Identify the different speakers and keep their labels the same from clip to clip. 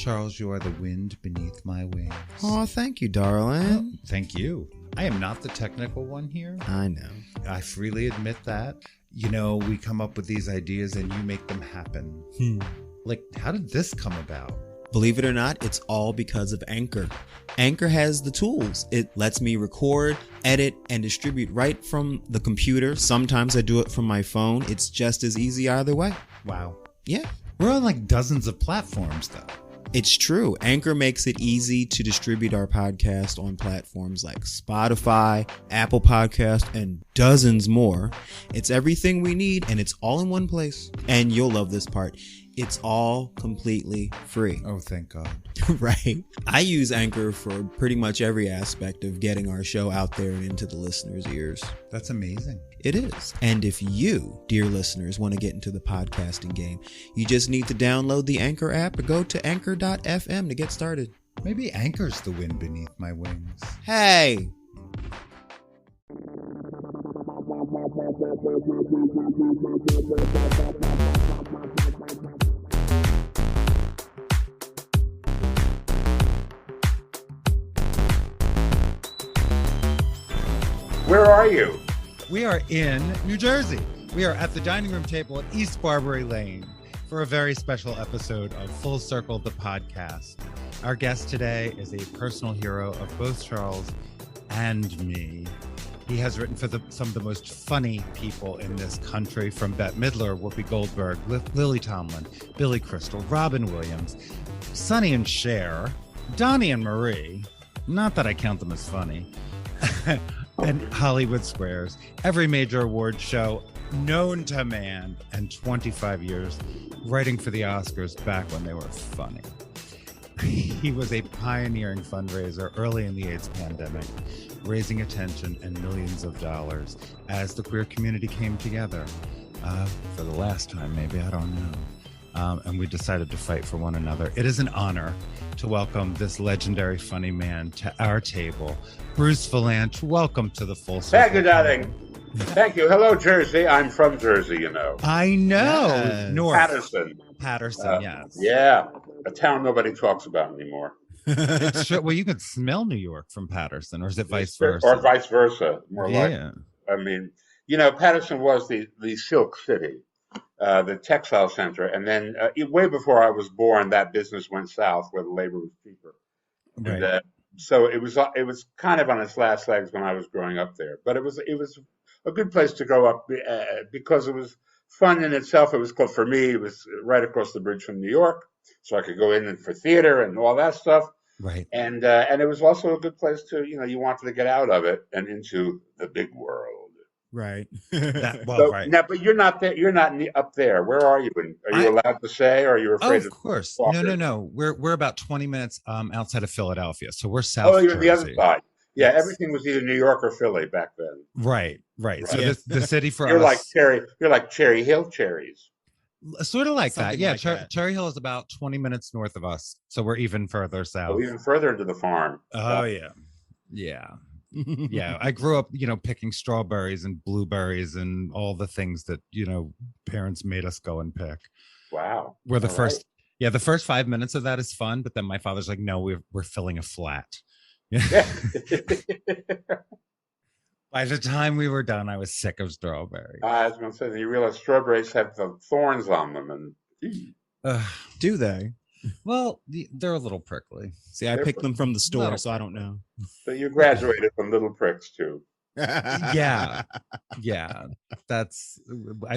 Speaker 1: Charles, you are the wind beneath my wings.
Speaker 2: Oh, thank you, darling.
Speaker 1: Oh, thank you. I am not the technical one here.
Speaker 2: I know.
Speaker 1: I freely admit that. You know, we come up with these ideas and you make them happen. Like, how did this come about?
Speaker 2: Believe it or not, it's all because of Anchor. Anchor has the tools. It lets me record, edit, and distribute right from the computer. Sometimes I do it from my phone. It's just as easy either way.
Speaker 1: Wow.
Speaker 2: Yeah.
Speaker 1: We're on like dozens of platforms, though.
Speaker 2: It's true. Anchor makes it easy to distribute our podcast on platforms like Spotify, Apple Podcast, and dozens more. It's everything we need, and it's all in one place. And you'll love this part. It's all completely free.
Speaker 1: Oh, thank God.
Speaker 2: Right. I use Anchor for pretty much every aspect of getting our show out there and into the listeners' ears.
Speaker 1: That's amazing.
Speaker 2: It is. And if you, dear listeners, want to get into the podcasting game, you just need to download the Anchor app or go to anchor.fm to get started.
Speaker 1: Maybe Anchor's the wind beneath my wings.
Speaker 2: Hey!
Speaker 3: Where are you?
Speaker 1: We are in New Jersey. We are at the dining room table at East Barbary Lane for a very special episode of Full Circle, the podcast. Our guest today is a personal hero of both Charles and me. He has written for some of the most funny people in this country, from Bette Midler, Whoopi Goldberg, Lily Tomlin, Billy Crystal, Robin Williams, Sonny and Cher, Donnie and Marie. Not that I count them as funny. And Hollywood Squares, every major award show known to man, and 25 years writing for the Oscars back when they were funny. He was a pioneering fundraiser early in the AIDS pandemic, raising attention and millions of dollars as the queer community came together. For the last time, maybe, I don't know. And we decided to fight for one another. It is an honor to welcome this legendary funny man to our table. Bruce Vilanch, welcome to the Full Circle.
Speaker 3: Thank you, darling. Thank you. Hello, Jersey. I'm from Jersey, you know.
Speaker 1: I know.
Speaker 2: Yes.
Speaker 1: North.
Speaker 3: Patterson,
Speaker 1: yes.
Speaker 3: Yeah, a town nobody talks about anymore.
Speaker 1: It's true. Well, you could smell New York from Patterson, or is it vice versa?
Speaker 3: Or vice versa, more like.
Speaker 1: Yeah.
Speaker 3: I mean, you know, Patterson was the Silk City, the textile center. And then way before I was born, that business went south where the labor was cheaper.
Speaker 1: Right.
Speaker 3: And, so it was kind of on its last legs when I was growing up there. But it was a good place to grow up because it was fun in itself. It was called, for me, it was right across the bridge from New York, so I could go in for theater and all that stuff.
Speaker 1: Right.
Speaker 3: And it was also a good place to, you know, you wanted to get out of it and into the big world.
Speaker 2: Right.
Speaker 1: Right.
Speaker 3: Now, but you're not there. You're not up there. Where are you? And are you allowed to say? Or are you afraid?
Speaker 1: Of course. No. We're about 20 minutes outside of Philadelphia, so we're south.
Speaker 3: Oh, you're on the other
Speaker 1: Jersey.
Speaker 3: side. Yeah,
Speaker 1: Yes.
Speaker 3: everything was either New York or Philly back then.
Speaker 1: Right. So
Speaker 2: Yeah.
Speaker 1: the city for
Speaker 3: You're
Speaker 1: us,
Speaker 3: you're like Cherry Hill cherries.
Speaker 1: sort of like that.
Speaker 2: Something
Speaker 1: Yeah,
Speaker 2: like that.
Speaker 1: Cherry Hill is about 20 minutes north of us, so we're even further south.
Speaker 3: Oh, even further into the farm.
Speaker 1: Oh yeah. Yeah, I grew up, picking strawberries and blueberries and all the things that, parents made us go and pick.
Speaker 3: Wow.
Speaker 1: Where the
Speaker 3: All
Speaker 1: first 5 minutes of that is fun, but then my father's like, no, we're filling a flat.
Speaker 3: right.
Speaker 1: By the time we were done, I was sick of strawberries.
Speaker 3: I was going to say, you realize strawberries have the thorns on them, and
Speaker 2: Do they?
Speaker 1: Well, they're a little prickly.
Speaker 2: See, I picked them from the store,
Speaker 1: No.
Speaker 2: so I don't know.
Speaker 3: so you graduated from Little Pricks too.
Speaker 1: Yeah. I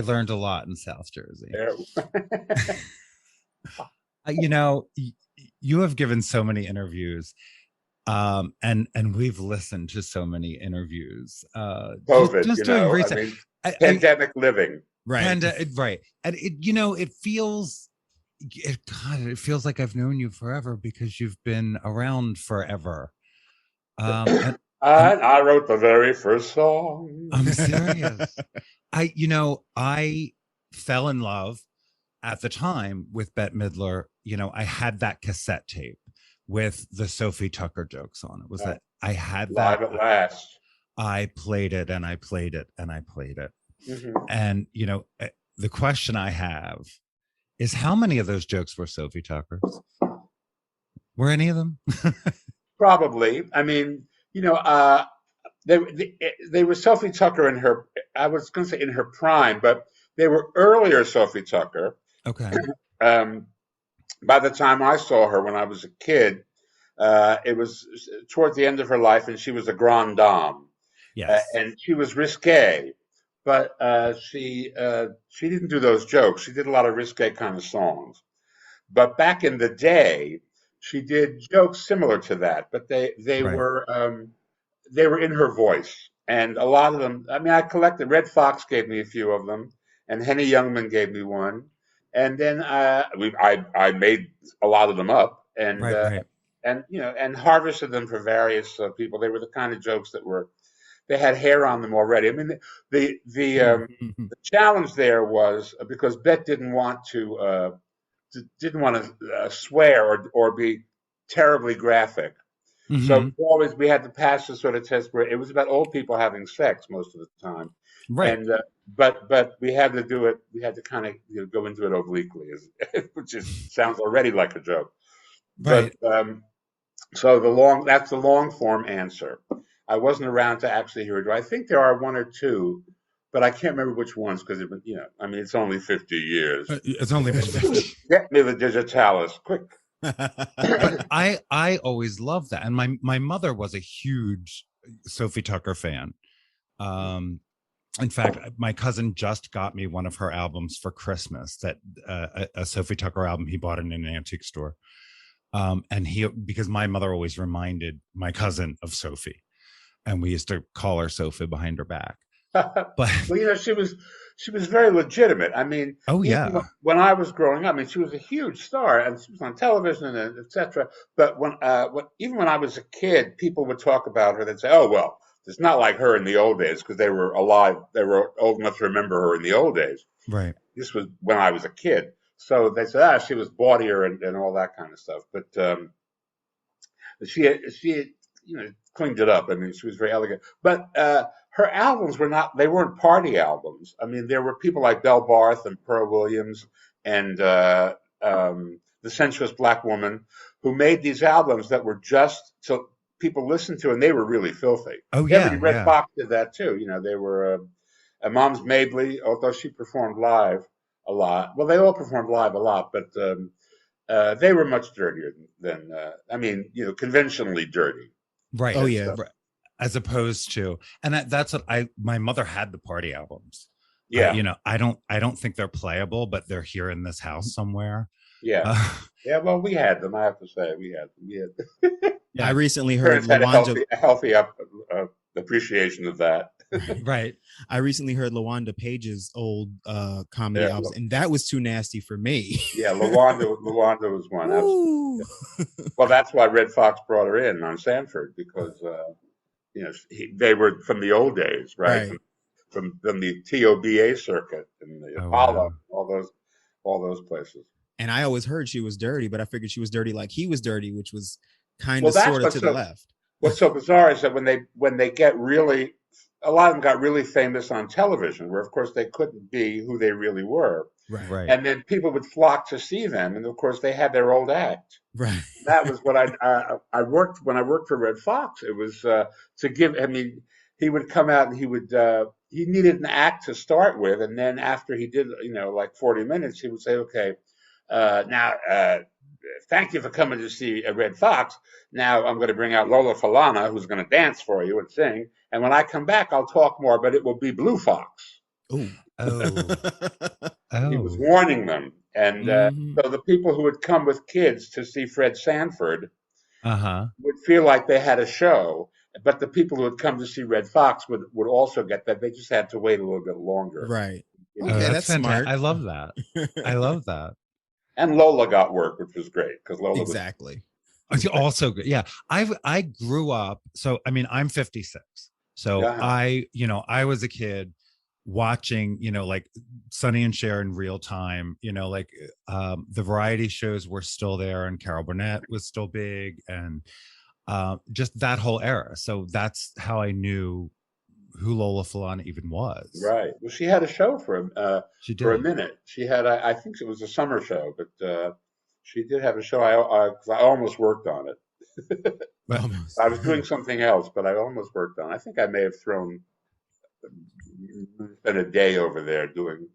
Speaker 1: learned a lot in South Jersey.
Speaker 3: Yeah.
Speaker 1: You have given so many interviews, and we've listened to so many interviews.
Speaker 3: COVID,
Speaker 1: just doing research.
Speaker 3: Pandemic living.
Speaker 2: Right.
Speaker 1: And right, and it feels like I've known you forever because you've been around forever. And
Speaker 3: I wrote the very first song.
Speaker 1: I'm serious. I fell in love at the time with Bette Midler. I had that cassette tape with the Sophie Tucker jokes on it. That I had that
Speaker 3: Live at last.
Speaker 1: I played it and I played it and I played it.
Speaker 3: Mm-hmm.
Speaker 1: And the question I have is, how many of those jokes were Sophie Tucker's? Were any of them?
Speaker 3: Probably. I mean, they were Sophie Tucker in her. I was going to say in her prime, but they were earlier Sophie Tucker.
Speaker 1: Okay.
Speaker 3: Um, by the time I saw her when I was a kid, it was towards the end of her life, and she was a grande dame,
Speaker 1: Yes.
Speaker 3: and she was risque, but she didn't do those jokes. She did a lot of risque kind of songs. But back in the day, she did jokes similar to that, but
Speaker 1: Right.
Speaker 3: they were in her voice, and a lot of them. I mean, I collected. Red Fox gave me a few of them, and Henny Youngman gave me one, and then I made a lot of them up,
Speaker 1: Right. Right.
Speaker 3: and and harvested them for various people. They were the kind of jokes that were they had hair on them already. I mean, the challenge there was because Bet didn't want to swear or be terribly graphic. So
Speaker 1: Mhm.
Speaker 3: always we had to pass the sort of test where it was about old people having sex most of the time,
Speaker 1: Right.
Speaker 3: and but we had to do it. We had to kind of go into it obliquely, which sounds already like a joke. But
Speaker 1: Right.
Speaker 3: so that's the long form answer. I wasn't around to actually hear it. I think there are one or two, but I can't remember which ones because I mean, it's only 50 years.
Speaker 1: It's only been 50.
Speaker 3: Get me the digitalis, quick.
Speaker 1: But I always loved that, and my mother was a huge Sophie Tucker fan. Um, in fact, my cousin just got me one of her albums for Christmas. That a Sophie Tucker album he bought in an antique store. And because my mother always reminded my cousin of Sophie, and we used to call her Sophie behind her back. But
Speaker 3: Well, she was very legitimate. I mean,
Speaker 1: oh
Speaker 3: even
Speaker 1: yeah,
Speaker 3: when I was growing up, I mean, she was a huge star, and she was on television and etc. But even when I was a kid, people would talk about her. They'd say, "Oh well, it's not like her in the old days," because they were alive. They were old enough to remember her in the old days.
Speaker 1: right.
Speaker 3: This was when I was a kid, so they said, she was bawdier and all that kind of stuff. But she cleaned it up. I mean, she was very elegant. But her albums they weren't party albums. I mean, there were people like Belle Barth and Pearl Williams and the Sensuous Black Woman who made these albums that were just so people listened to, and they were really filthy.
Speaker 1: Oh
Speaker 3: Every
Speaker 1: yeah,
Speaker 3: Red
Speaker 1: yeah.
Speaker 3: Fox did that too. They were Mom's Mabley, although she performed live a lot. Well, they all performed live a lot, but they were much dirtier than I mean, conventionally dirty
Speaker 1: Right.
Speaker 2: Oh
Speaker 3: and
Speaker 2: yeah.
Speaker 3: stuff.
Speaker 1: Right. As opposed to, and that's what my mother had the party albums.
Speaker 3: Yeah,
Speaker 1: I don't think they're playable, but they're here in this house somewhere.
Speaker 3: yeah,
Speaker 1: Uh,
Speaker 3: yeah. Well, we had them. I have to say, we had them.
Speaker 2: I
Speaker 1: yeah.
Speaker 2: recently heard
Speaker 3: Parents had
Speaker 2: Lawanda.
Speaker 3: a healthy appreciation of that.
Speaker 1: Right.
Speaker 2: I recently heard Lawanda Page's old comedy
Speaker 3: Yeah,
Speaker 2: albums, and that was too nasty for me.
Speaker 3: yeah. Lawanda was one.
Speaker 2: Woo.
Speaker 3: Well, that's why Red Fox brought her in on Sanford because they were from the old days, right?
Speaker 2: Right.
Speaker 3: From the TOBA circuit and the
Speaker 1: Oh
Speaker 3: Apollo,
Speaker 1: wow.
Speaker 3: all those places.
Speaker 2: And I always heard she was dirty, but I figured she was dirty like he was dirty, which was kind
Speaker 3: Well,
Speaker 2: of
Speaker 3: that's
Speaker 2: sort of to the left.
Speaker 3: what's so bizarre is that when they get really, a lot of them got really famous on television, where of course they couldn't be who they really were,
Speaker 2: Right.
Speaker 1: Right.
Speaker 3: and then people would flock to see them, and of course they had their old act.
Speaker 2: Right.
Speaker 3: That was what I worked when I worked for Red Fox. It was to give. I mean, he would come out and he needed an act to start with, and then after he did like 40 minutes, he would say, "Okay, now thank you for coming to see Red Fox. Now I'm going to bring out Lola Falana, who's going to dance for you and sing. And when I come back, I'll talk more, but it will be Blue Fox."
Speaker 2: Ooh.
Speaker 1: Oh.
Speaker 3: He was
Speaker 1: Oh.
Speaker 3: warning them. And
Speaker 2: Mhm.
Speaker 3: so the people who would come with kids to see Fred Sanford
Speaker 1: Uh-huh.
Speaker 3: would feel like they had a show. But the people who would come to see Red Fox would also get that. They just had to wait a little bit longer.
Speaker 2: Right.
Speaker 3: You
Speaker 1: Oh,
Speaker 3: know?
Speaker 2: Okay,
Speaker 1: that's
Speaker 2: that's
Speaker 1: fantastic.
Speaker 2: smart.
Speaker 1: I love that. I love that.
Speaker 3: And Lola got work, which was great because Lola was
Speaker 2: Exactly.
Speaker 1: It's also good. Yeah. I grew up, so I mean, I'm 56. So
Speaker 3: yeah.
Speaker 1: I was a kid watching, like Sonny and Cher in real time, like the variety shows were still there, and Carol Burnett was still big, and just that whole era. So that's how I knew who Lola Falana even was.
Speaker 3: Right. Well, she had a show
Speaker 1: She
Speaker 3: for a
Speaker 1: did.
Speaker 3: minute. She had, I think it was a summer show, but She did have a show. 'Cause I almost worked on it.
Speaker 2: Almost.
Speaker 3: I was doing something else, but I almost worked on it. I think I may have spent a day over there doing,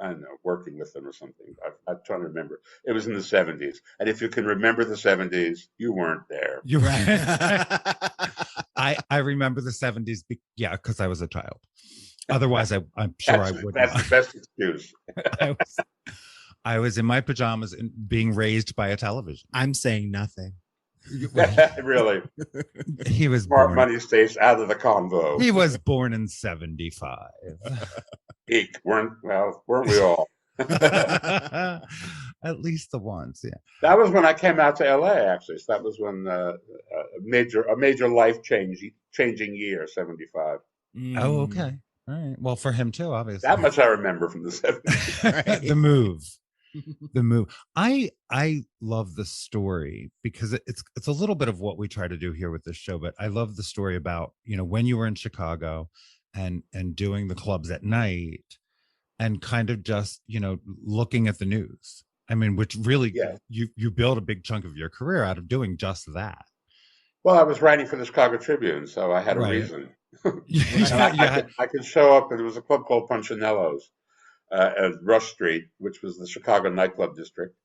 Speaker 3: I don't know, working with them or something. I'm trying to remember. It was in the 70s. And if you can remember the 70s, you weren't there.
Speaker 1: You're right. I remember the 70s. Because I was a child. Otherwise, I'm sure I would.
Speaker 3: That's the best excuse.
Speaker 1: I was in my pajamas and being raised by a television.
Speaker 2: I'm saying nothing.
Speaker 3: Really.
Speaker 1: He was
Speaker 3: Smart
Speaker 1: born.
Speaker 3: money stays out of the convo.
Speaker 1: He was born in 75.
Speaker 3: Weren't we all?
Speaker 1: At least the ones, yeah.
Speaker 3: That was when I came out to LA, actually. So that was when a major life changing year, 75.
Speaker 1: Oh, okay. All right. Well, for him too, obviously.
Speaker 3: That much I remember from the 70s.
Speaker 1: Right. The move. I love the story because it's a little bit of what we try to do here with this show, but I love the story about, when you were in Chicago and doing the clubs at night and kind of just, looking at the news. I mean, which really, you build a big chunk of your career out of doing just that.
Speaker 3: Well, I was writing for the Chicago Tribune, so I had a reason. I could show up, and there was a club called Punchinello's at Rush Street, which was the Chicago nightclub district,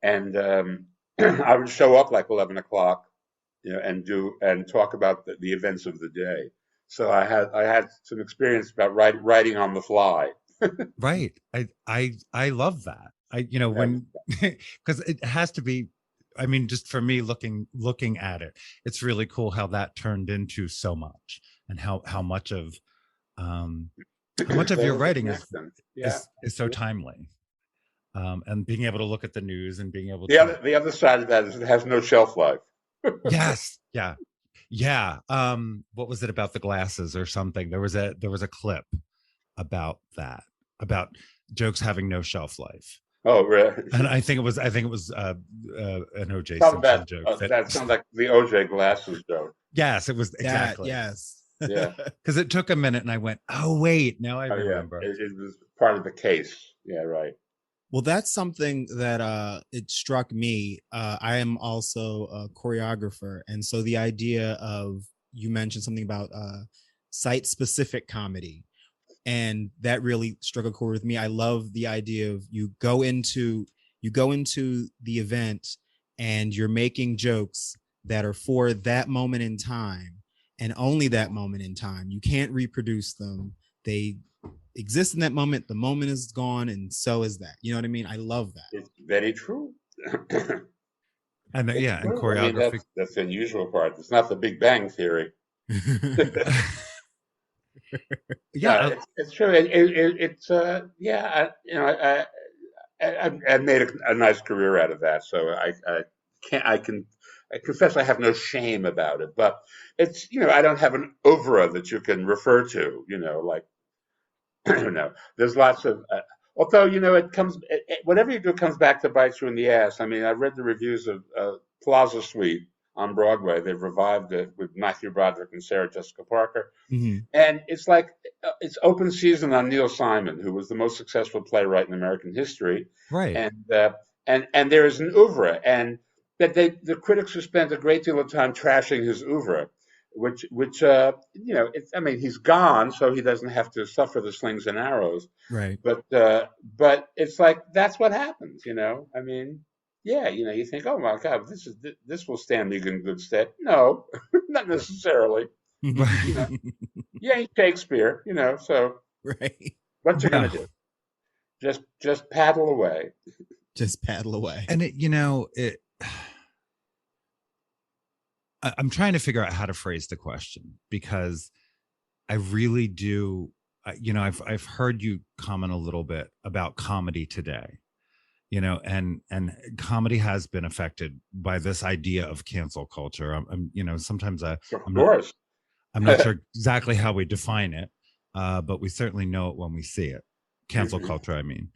Speaker 3: and I would show up like 11 o'clock, and talk about the events of the day. So I had some experience about writing on the fly.
Speaker 1: Right. I love that. When because it has to be. I mean, just for me looking at it, it's really cool how that turned into so much, and how much of your writing is so timely, and being able to look at the news and being able to.
Speaker 3: The other side of that is it has no shelf life.
Speaker 1: Yes. Yeah. What was it about the glasses or something? There was a clip about that, about jokes having no shelf life.
Speaker 3: Oh, really?
Speaker 1: And I think it was an O.J. Simpson joke.
Speaker 3: That sounds like the O.J. glasses joke.
Speaker 1: Yes, it was exactly.
Speaker 2: Yes.
Speaker 3: Yeah.
Speaker 1: Because it took a minute, and I went, "Oh wait, now I remember."
Speaker 3: Yeah. It was part of the case. Yeah, right.
Speaker 2: Well, that's something that it struck me. I am also a choreographer, and so the idea of, you mentioned something about site-specific comedy. And that really struck a chord with me. I love the idea of you go into the event and you're making jokes that are for that moment in time and only that moment in time. You can't reproduce them. They exist in that moment. The moment is gone, and so is that. You know what I mean? I love that.
Speaker 3: It's very true.
Speaker 1: And and choreography.
Speaker 3: I mean, that's the unusual part. It's not the Big Bang Theory. It's true. I made a nice career out of that, so I confess I have no shame about it. But it's, I don't have an oeuvre that you can refer to. Like, I don't know. There's lots of. Although, whatever you do comes back to bite you in the ass. I mean, I read the reviews of Plaza Suite on Broadway. They've revived it with Matthew Broderick and Sarah Jessica Parker.
Speaker 2: Mm-hmm.
Speaker 3: And it's like, it's open season on Neil Simon, who was the most successful playwright in American history.
Speaker 1: Right.
Speaker 3: And there is an oeuvre, and that the critics have spent a great deal of time trashing his oeuvre, which he's gone, so he doesn't have to suffer the slings and arrows.
Speaker 2: Right.
Speaker 3: But it's like, that's what happens, I mean, you think, oh my God, this will stand me in good stead. No, not necessarily. He's Shakespeare, so
Speaker 2: right.
Speaker 3: What you gonna do? Just paddle away.
Speaker 2: Just paddle away.
Speaker 1: And I'm trying to figure out how to phrase the question, because I really do. I've heard you comment a little bit about comedy today. And comedy has been affected by this idea of cancel culture. Sometimes I'm not sure exactly how we define it, but we certainly know it when we see it. Cancel culture, I mean.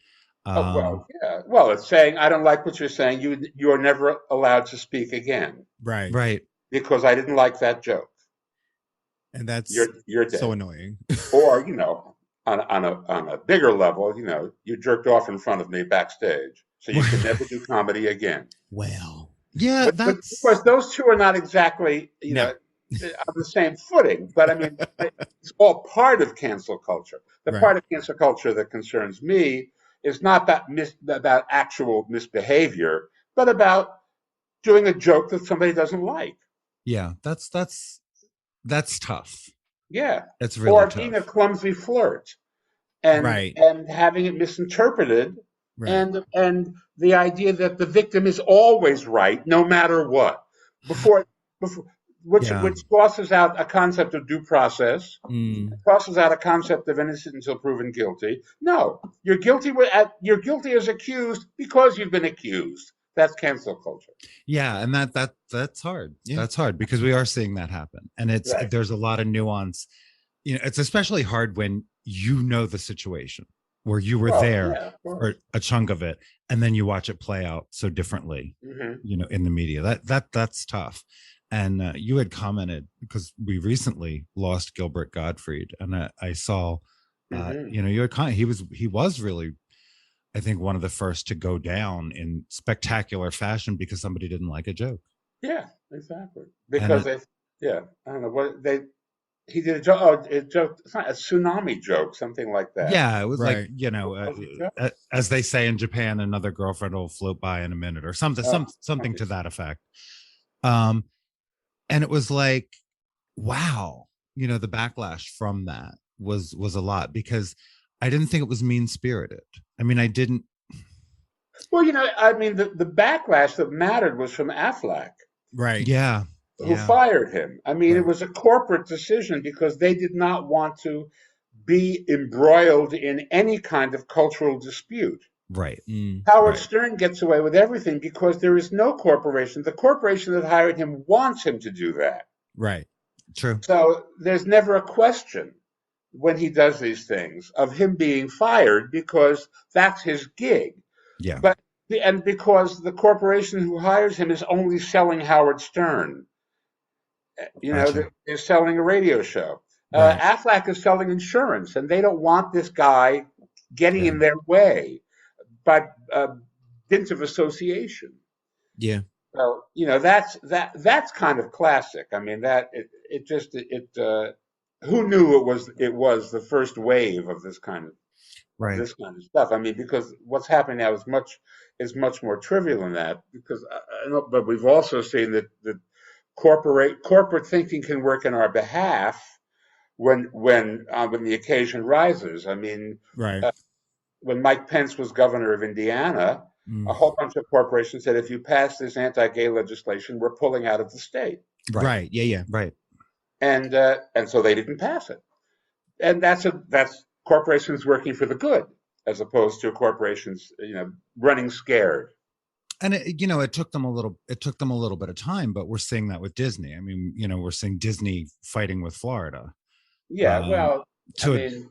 Speaker 3: Well, it's saying, I don't like what you're saying. You are never allowed to speak again.
Speaker 2: Right.
Speaker 3: Because I didn't like that joke.
Speaker 2: And that's
Speaker 3: you're dead.
Speaker 2: So annoying.
Speaker 3: Or, on a bigger level, you jerked off in front of me backstage. So you can never do comedy again.
Speaker 2: Well,
Speaker 1: Yeah,
Speaker 3: But of course, those two are not exactly, on the same footing. But I mean, it's all part of cancel culture. The
Speaker 2: right.
Speaker 3: part of cancel culture that concerns me is not about actual misbehavior, but about doing a joke that somebody doesn't like.
Speaker 1: Yeah, that's tough.
Speaker 3: Yeah.
Speaker 1: It's really
Speaker 3: Or
Speaker 1: tough.
Speaker 3: being a clumsy flirt and
Speaker 2: Right.
Speaker 3: having it misinterpreted,
Speaker 2: Right.
Speaker 3: and the idea that the victim is always right no matter what. Before which
Speaker 1: Yeah.
Speaker 3: crosses out a concept of due process,
Speaker 2: Mm.
Speaker 3: crosses out a concept of innocent until proven guilty. No, you're guilty as accused because you've been accused. That's cancel culture.
Speaker 1: Yeah, and that's hard.
Speaker 2: Yeah.
Speaker 1: That's hard because we are seeing that happen. And
Speaker 3: Right.
Speaker 1: there's a lot of nuance. It's especially hard when you know the situation where you were there
Speaker 3: Yeah, of course.
Speaker 1: for a chunk of it, and then you watch it play out so differently, in the media. That's tough. And you had commented, because we recently lost Gilbert Gottfried, and I saw, you had he was really, I think, one of the first to go down in spectacular fashion because somebody didn't like a joke.
Speaker 3: Yeah, exactly. Because I don't know what he did a joke. It's not a tsunami joke, something like that.
Speaker 1: Yeah, it was
Speaker 2: Right.
Speaker 1: like, as they say in Japan, another girlfriend will float by in a minute or something, something to that effect. And it was like, wow, the backlash from that was a lot, because I didn't think it was mean spirited. I mean, I didn't.
Speaker 3: Well, I mean, the backlash that mattered was from Affleck,
Speaker 2: Right.
Speaker 1: Yeah.
Speaker 3: who fired him. I mean,
Speaker 2: Right.
Speaker 3: it was a corporate decision because they did not want to be embroiled in any kind of cultural dispute.
Speaker 1: Right.
Speaker 3: Howard
Speaker 1: Right.
Speaker 3: Stern gets away with everything because there is no corporation. The corporation that hired him wants him to do that.
Speaker 2: Right.
Speaker 1: True.
Speaker 3: So there's never a question when he does these things of him being fired because that's his gig.
Speaker 1: Yeah.
Speaker 3: And because the corporation who hires him is only selling Howard Stern.
Speaker 1: Gotcha.
Speaker 3: They're selling a radio show.
Speaker 2: Right.
Speaker 3: Affleck is selling insurance, and they don't want this guy getting in their way by dint of association.
Speaker 2: Yeah.
Speaker 3: So that's kind of classic. I mean, who knew it was the first wave of this kind of stuff. I mean, because what's happening now is much more trivial than that. Because but we've also seen that corporate thinking can work in our behalf when the occasion rises. I mean,
Speaker 2: Right.
Speaker 3: When Mike Pence was governor of Indiana, a whole bunch of corporations said, if you pass this anti-gay legislation, we're pulling out of the state.
Speaker 2: Right. Yeah. Yeah.
Speaker 1: Right.
Speaker 3: And so they didn't pass it. And that's corporations working for the good, as opposed to corporations, running scared.
Speaker 1: And it took them a little bit of time, but we're seeing that with Disney. I mean, we're seeing Disney fighting with Florida.
Speaker 3: Yeah, well, I mean,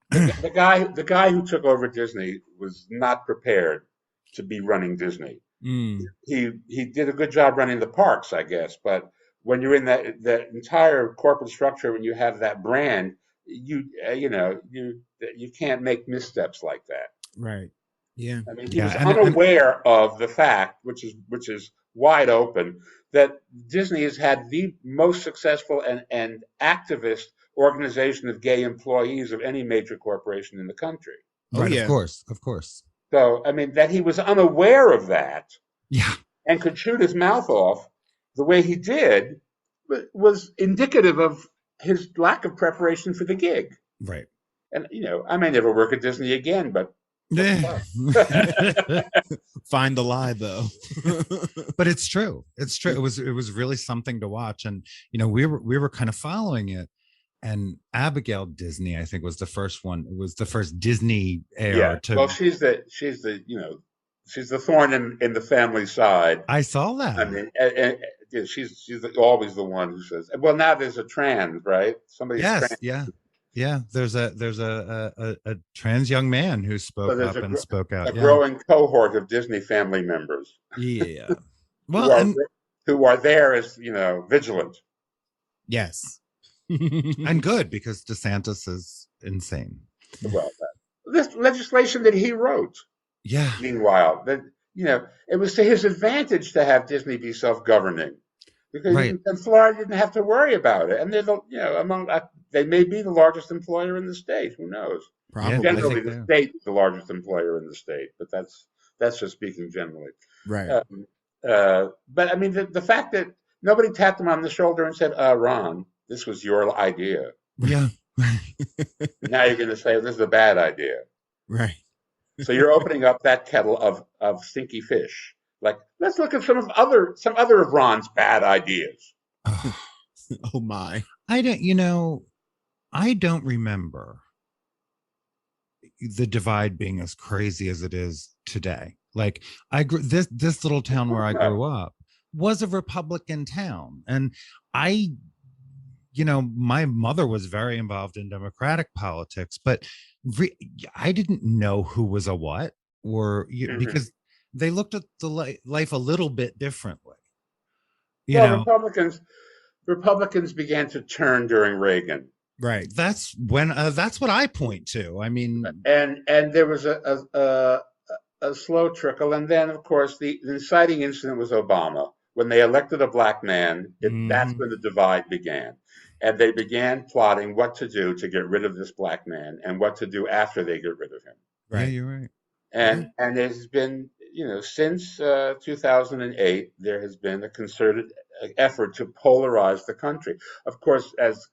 Speaker 3: the guy who took over Disney was not prepared to be running Disney. He did a good job running the parks, I guess, but when you're in that entire corporate structure, when you have that brand, you can't make missteps like that.
Speaker 2: Right. Yeah.
Speaker 3: I mean, he was unaware of the fact, which is wide open, that Disney has had the most successful and activist organization of gay employees of any major corporation in the country.
Speaker 1: Right, yeah. Of course.
Speaker 3: So, I mean, that he was unaware of that, and could shoot his mouth off the way he did was indicative of his lack of preparation for the gig.
Speaker 1: Right.
Speaker 3: And I may never work at Disney again, but
Speaker 2: find the lie though.
Speaker 1: But it's true. It's true. It was really something to watch, and we were kind of following it. And Abigail Disney, I think, was the first one. It was the first Disney heir to.
Speaker 3: Well, she's the thorn in the family side.
Speaker 1: I saw that.
Speaker 3: I mean, and she's always the one who says, "Well, now there's a trans, right? Somebody's trans."
Speaker 1: Yeah. There's a trans young man who spoke up and spoke out.
Speaker 3: A growing cohort of Disney family members.
Speaker 1: Yeah. Well,
Speaker 3: who are there as vigilant.
Speaker 2: Yes.
Speaker 1: And good, because DeSantis is insane.
Speaker 3: Well, this legislation that he wrote.
Speaker 1: Yeah.
Speaker 3: Meanwhile, that it was to his advantage to have Disney be self-governing, because
Speaker 1: Right.
Speaker 3: Florida didn't have to worry about it. And they're they may be the largest employer in the state. Who knows?
Speaker 1: Yeah,
Speaker 2: Probably.
Speaker 1: I
Speaker 3: Generally,
Speaker 1: think
Speaker 3: the
Speaker 1: they are.
Speaker 3: state is the largest employer in the state, but that's just speaking generally.
Speaker 2: Right.
Speaker 3: But I mean, the fact that nobody tapped him on the shoulder and said, Ron, this was your idea.
Speaker 1: Yeah.
Speaker 3: Now you're going to say this is a bad idea.
Speaker 2: Right.
Speaker 3: So you're opening up that kettle of stinky fish. Like, let's look at some other of Ron's bad ideas.
Speaker 2: Oh my.
Speaker 1: I don't remember the divide being as crazy as it is today. Like this little town where I grew up was a Republican town, and my mother was very involved in Democratic politics, but I didn't know who was a what, or because they looked at the life a little bit differently.
Speaker 3: Republicans began to turn during Reagan.
Speaker 2: Right.
Speaker 1: That's what I point to. I mean,
Speaker 3: and there was a slow trickle, and then of course the inciting incident was Obama when they elected a black man. That's when the divide began, and they began plotting what to do to get rid of this black man and what to do after they get rid of him.
Speaker 1: Right. Yeah, you're right.
Speaker 3: And there's been since 2008 there has been a concerted effort to polarize the country. Of course, as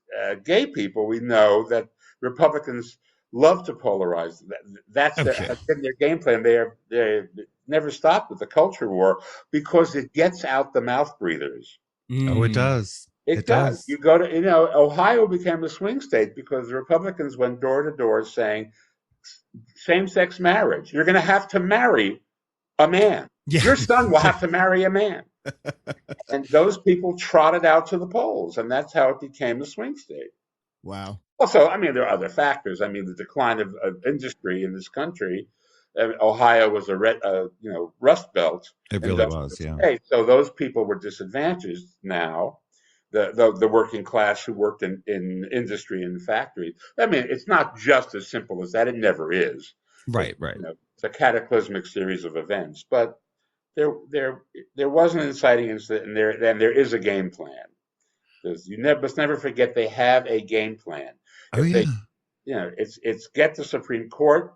Speaker 3: gay people, we know that Republicans love to polarize. That's in their game plan. They never stopped with the culture war because it gets out the mouth breathers.
Speaker 1: Oh, it does.
Speaker 3: It does. You go to Ohio became a swing state because the Republicans went door to door saying same-sex marriage. You're going to have to marry a man. Yeah. Your son will have to marry a man. And those people trotted out to the polls, and that's how it became a swing state.
Speaker 2: Wow.
Speaker 3: Also, I mean, there are other factors. I mean, the decline of industry in this country. Ohio was a rust belt.
Speaker 1: It really was, yeah.
Speaker 3: So those people were disadvantaged now. The working class who worked in industry and factories. I mean, it's not just as simple as that. It never is.
Speaker 1: Right.
Speaker 3: It's a cataclysmic series of events, but there was an inciting incident, and there is a game plan. You must never forget they have a game plan. It's get the Supreme Court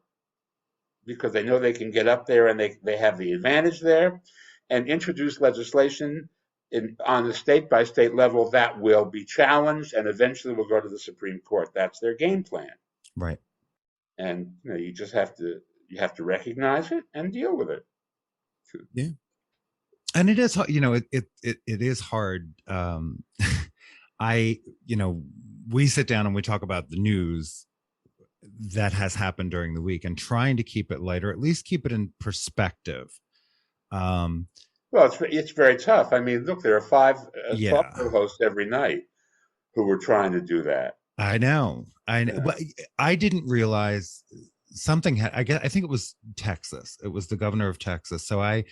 Speaker 3: because they know they can get up there and they have the advantage there, and introduce legislation on the state by state level that will be challenged and eventually will go to the Supreme Court. That's their game plan.
Speaker 1: Right.
Speaker 3: And you just have to recognize it and deal with it.
Speaker 1: Yeah. And it is, it is hard. We sit down and we talk about the news that has happened during the week and trying to keep it light, or at least keep it in perspective.
Speaker 3: Well, it's very tough. I mean, look, there are 5 talk show hosts every night who were trying to do that.
Speaker 1: I know. But I didn't realize something I think it was Texas. It was the governor of Texas. So I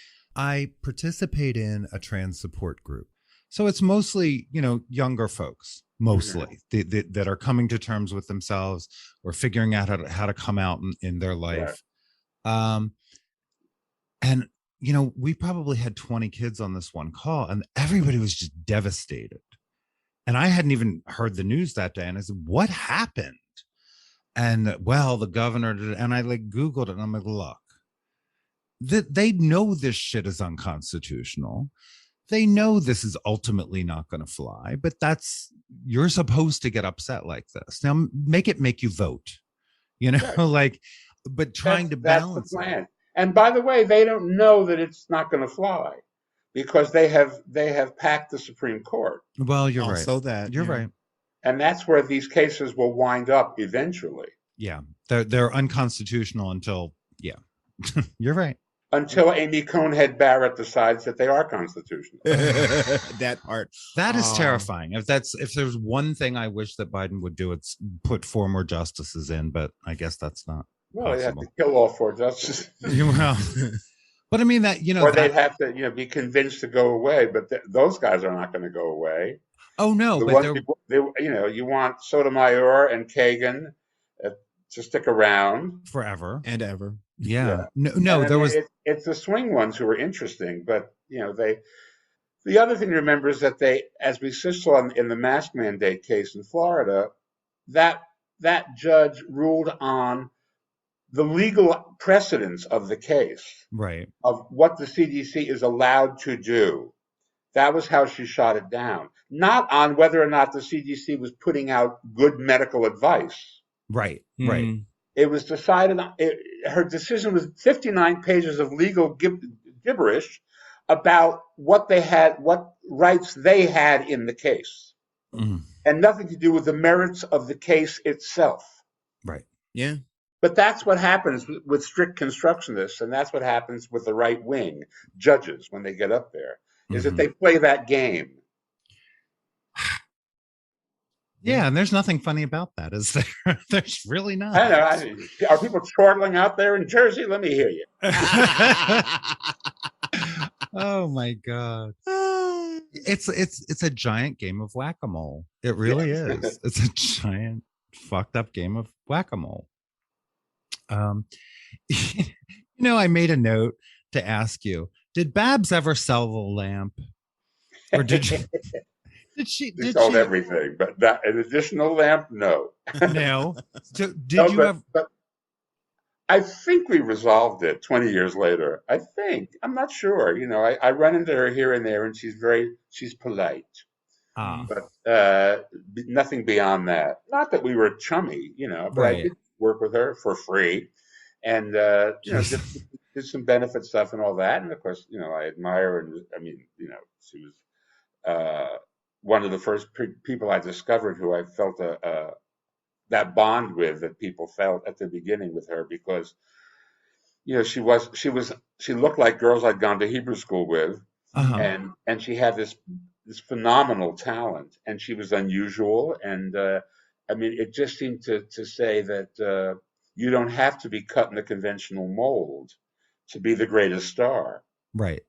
Speaker 1: participate in a trans support group. So it's mostly, younger folks, mostly that are coming to terms with themselves or figuring out how to come out in their life. Right. And we probably had 20 kids on this one call, and everybody was just devastated. And I hadn't even heard the news that day. And I said, what happened? And the governor did, and I Googled it, and I'm like, look, they know this shit is unconstitutional. They know this is ultimately not going to fly, but you're supposed to get upset like this. Now make you vote, right. But trying to balance
Speaker 3: the plan. And by the way, they don't know that it's not going to fly because they have packed the Supreme Court.
Speaker 1: Well, you're right.
Speaker 2: So that
Speaker 1: you're right.
Speaker 3: And that's where these cases will wind up eventually.
Speaker 1: Yeah. They're unconstitutional until, you're right.
Speaker 3: Until Amy Conehead Barrett decides that they are constitutional.
Speaker 2: That part.
Speaker 1: That is terrifying. If there's one thing I wish that Biden would do, it's put 4 more justices in, but I guess that's not
Speaker 3: Well, they have to kill all 4 justices.
Speaker 1: Well, but I mean that,
Speaker 3: or they'd have to, be convinced to go away, but those guys are not going to go away.
Speaker 1: Oh, no.
Speaker 3: You want Sotomayor and Kagan to stick around
Speaker 1: forever
Speaker 2: and ever.
Speaker 1: Yeah. No, there was.
Speaker 3: It's the swing ones who are interesting, but the other thing to remember is that they, as we saw in the mask mandate case in Florida, that that judge ruled on the legal precedence of the case,
Speaker 1: Right.
Speaker 3: of what the CDC is allowed to do. That was how she shot it down, not on whether or not the CDC was putting out good medical advice.
Speaker 1: Right.
Speaker 2: Mm.
Speaker 1: Right.
Speaker 3: It was decided, her decision was 59 pages of legal gibberish about what rights they had in the case,
Speaker 1: Mm.
Speaker 3: and nothing to do with the merits of the case itself.
Speaker 1: Right.
Speaker 2: Yeah.
Speaker 3: But that's what happens with strict constructionists, and that's what happens with the right wing judges when they get up there, is that they play that game.
Speaker 1: Yeah, and there's nothing funny about that, is there? There's really not.
Speaker 3: I don't know. Are people chortling out there in Jersey? Let me hear you.
Speaker 1: Oh my God. It's a giant game of whack-a-mole. It really is. It's a giant fucked up game of whack-a-mole. I made a note to ask you, did Babs ever sell the lamp? Or did you
Speaker 3: She sold everything, but an additional lamp, no.
Speaker 1: No.
Speaker 3: But I think we resolved it 20 years later. I think. I'm not sure. I run into her here and there, and she's polite. But nothing beyond that. Not that we were chummy, but right. I did work with her for free, and did some benefit stuff and all that. And of course, I admire her, and she was one of the first people I discovered who I felt that bond with, that people felt at the beginning with her, because she looked like girls I'd gone to Hebrew school with, and she had this phenomenal talent, and she was unusual, and it just seemed to say that you don't have to be cut in the conventional mold to be the greatest star.
Speaker 1: Right.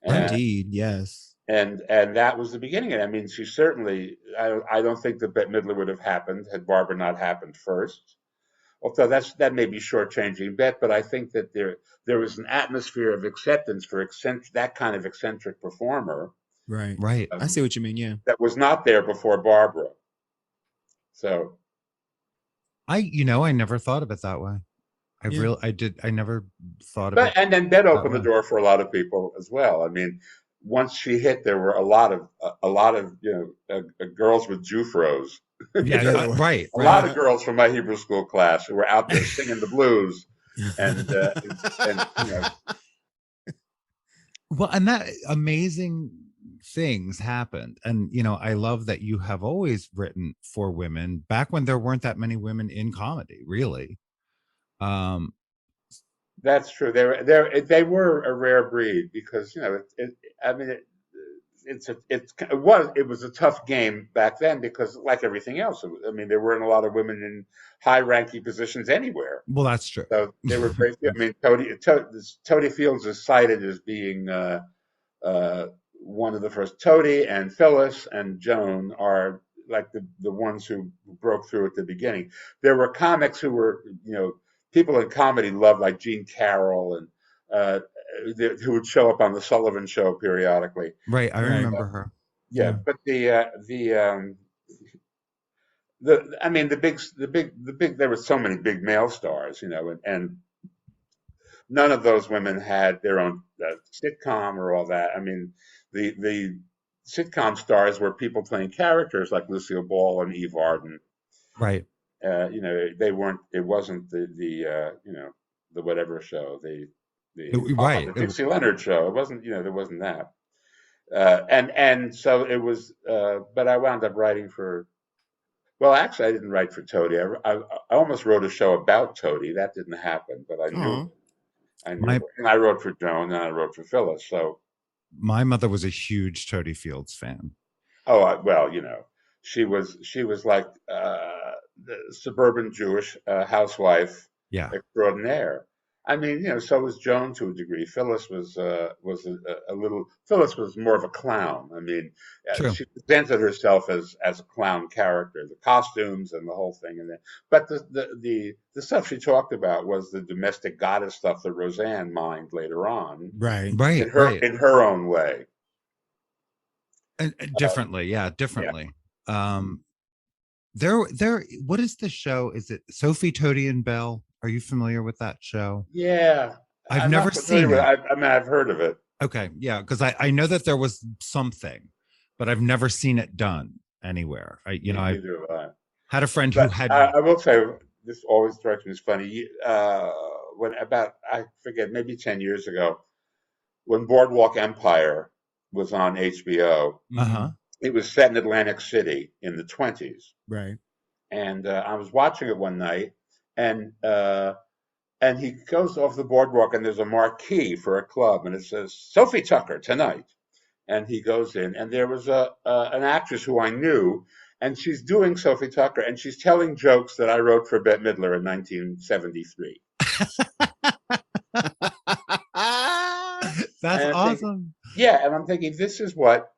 Speaker 2: Indeed, yes.
Speaker 3: And that was the beginning. She certainly, I don't think that Bette Midler would have happened had Barbara not happened first. Although that may be shortchanging Bette, but I think that there was an atmosphere of acceptance for that kind of eccentric performer.
Speaker 2: Right. Right. I see what you mean, yeah.
Speaker 3: That was not there before Barbara. So
Speaker 1: I never thought of it that way. I never thought of it.
Speaker 3: And then Bette opened the door for a lot of people as well. Once she hit, there were a lot of girls with Jufros.
Speaker 1: Yeah, right.
Speaker 3: A lot of girls from my Hebrew school class who were out there singing the blues, and
Speaker 1: Well, and that amazing things happened, and I love that you have always written for women back when there weren't that many women in comedy, really.
Speaker 3: That's true. They were a rare breed, because it was a tough game back then, because like everything else, there weren't a lot of women in high-ranking positions anywhere.
Speaker 1: Well, that's true.
Speaker 3: So they were very few. Toady Fields is cited as being one of the first. Toady and Phyllis and Joan are like the ones who broke through at the beginning. There were comics who were, people in comedy loved, like Jean Carroll, and who would show up on the Sullivan Show periodically.
Speaker 1: Right, I remember her.
Speaker 3: Yeah, but the big there were so many big male stars, and none of those women had their own sitcom or all that. The sitcom stars were people playing characters like Lucille Ball and Eve Arden.
Speaker 1: Right.
Speaker 3: They weren't. It wasn't the whatever show, the Dixie Leonard Show. It wasn't. There wasn't that. And so it was. But I wound up writing for. Well, actually, I didn't write for Toady. I almost wrote a show about Toady. That didn't happen, but I knew. And I wrote for Joan, and I wrote for Phyllis. So
Speaker 1: my mother was a huge Toady Fields fan.
Speaker 3: Oh well, she was like the suburban Jewish housewife extraordinaire. I mean, so was Joan to a degree. Phyllis was a little. Phyllis was more of a clown. I mean,
Speaker 1: True.
Speaker 3: she presented herself as a clown character, the costumes and the whole thing. But the stuff she talked about was the domestic goddess stuff that Roseanne mined later on
Speaker 2: Right.
Speaker 1: Right.
Speaker 3: in her own way.
Speaker 1: And differently, yeah, differently. There. What is the show? Is it Sophie, Toady, and Bell? Are you familiar with that show?
Speaker 3: Yeah,
Speaker 1: I've
Speaker 3: I'm
Speaker 1: never
Speaker 3: not familiar
Speaker 1: seen
Speaker 3: with.
Speaker 1: it.
Speaker 3: I mean, I've heard of it.
Speaker 1: Okay, yeah, because I know that there was something, but I've never seen it done anywhere. I
Speaker 3: Neither have I.
Speaker 1: had a friend who
Speaker 3: But
Speaker 1: had.
Speaker 3: I will say this always strikes me as funny. When about I forget maybe 10 years ago, when Boardwalk Empire was on HBO,
Speaker 1: Uh-huh.
Speaker 3: it was set in Atlantic City in the 20s,
Speaker 2: Right.
Speaker 3: and I was watching it one night, and he goes off the boardwalk, and there's a marquee for a club, and it says Sophie Tucker tonight, and he goes in, and there was an actress who I knew. And she's doing Sophie Tucker, and she's telling jokes that I wrote for Bette Midler in 1973.
Speaker 1: That's
Speaker 3: And
Speaker 1: awesome.
Speaker 3: and I'm thinking, this is what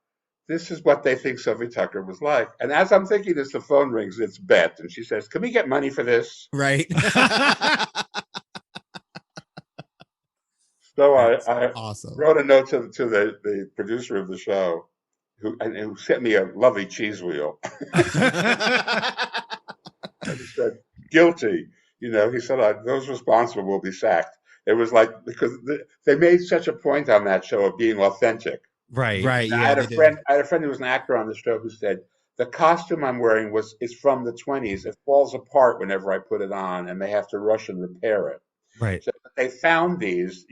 Speaker 3: they think Sophie Tucker was like. And as I'm thinking this, the phone rings. It's Bette, and she says, "Can we get money for this?"
Speaker 2: Right.
Speaker 3: So
Speaker 2: That's
Speaker 3: I
Speaker 2: awesome.
Speaker 3: wrote a note to the producer of the show, who sent me a lovely cheese wheel. And he said, "Guilty." He said, "Those responsible will be sacked." It was like, because they made such a point on that show of being authentic.
Speaker 1: Right.
Speaker 2: Right.
Speaker 3: I
Speaker 2: Yeah.
Speaker 3: had
Speaker 2: They
Speaker 3: a
Speaker 2: did.
Speaker 3: friend. I had a friend who was an actor on the show who said, "The costume I'm wearing is from the 20s. It falls apart whenever I put it on, and they have to rush and repair it."
Speaker 1: Right.
Speaker 3: So they found these,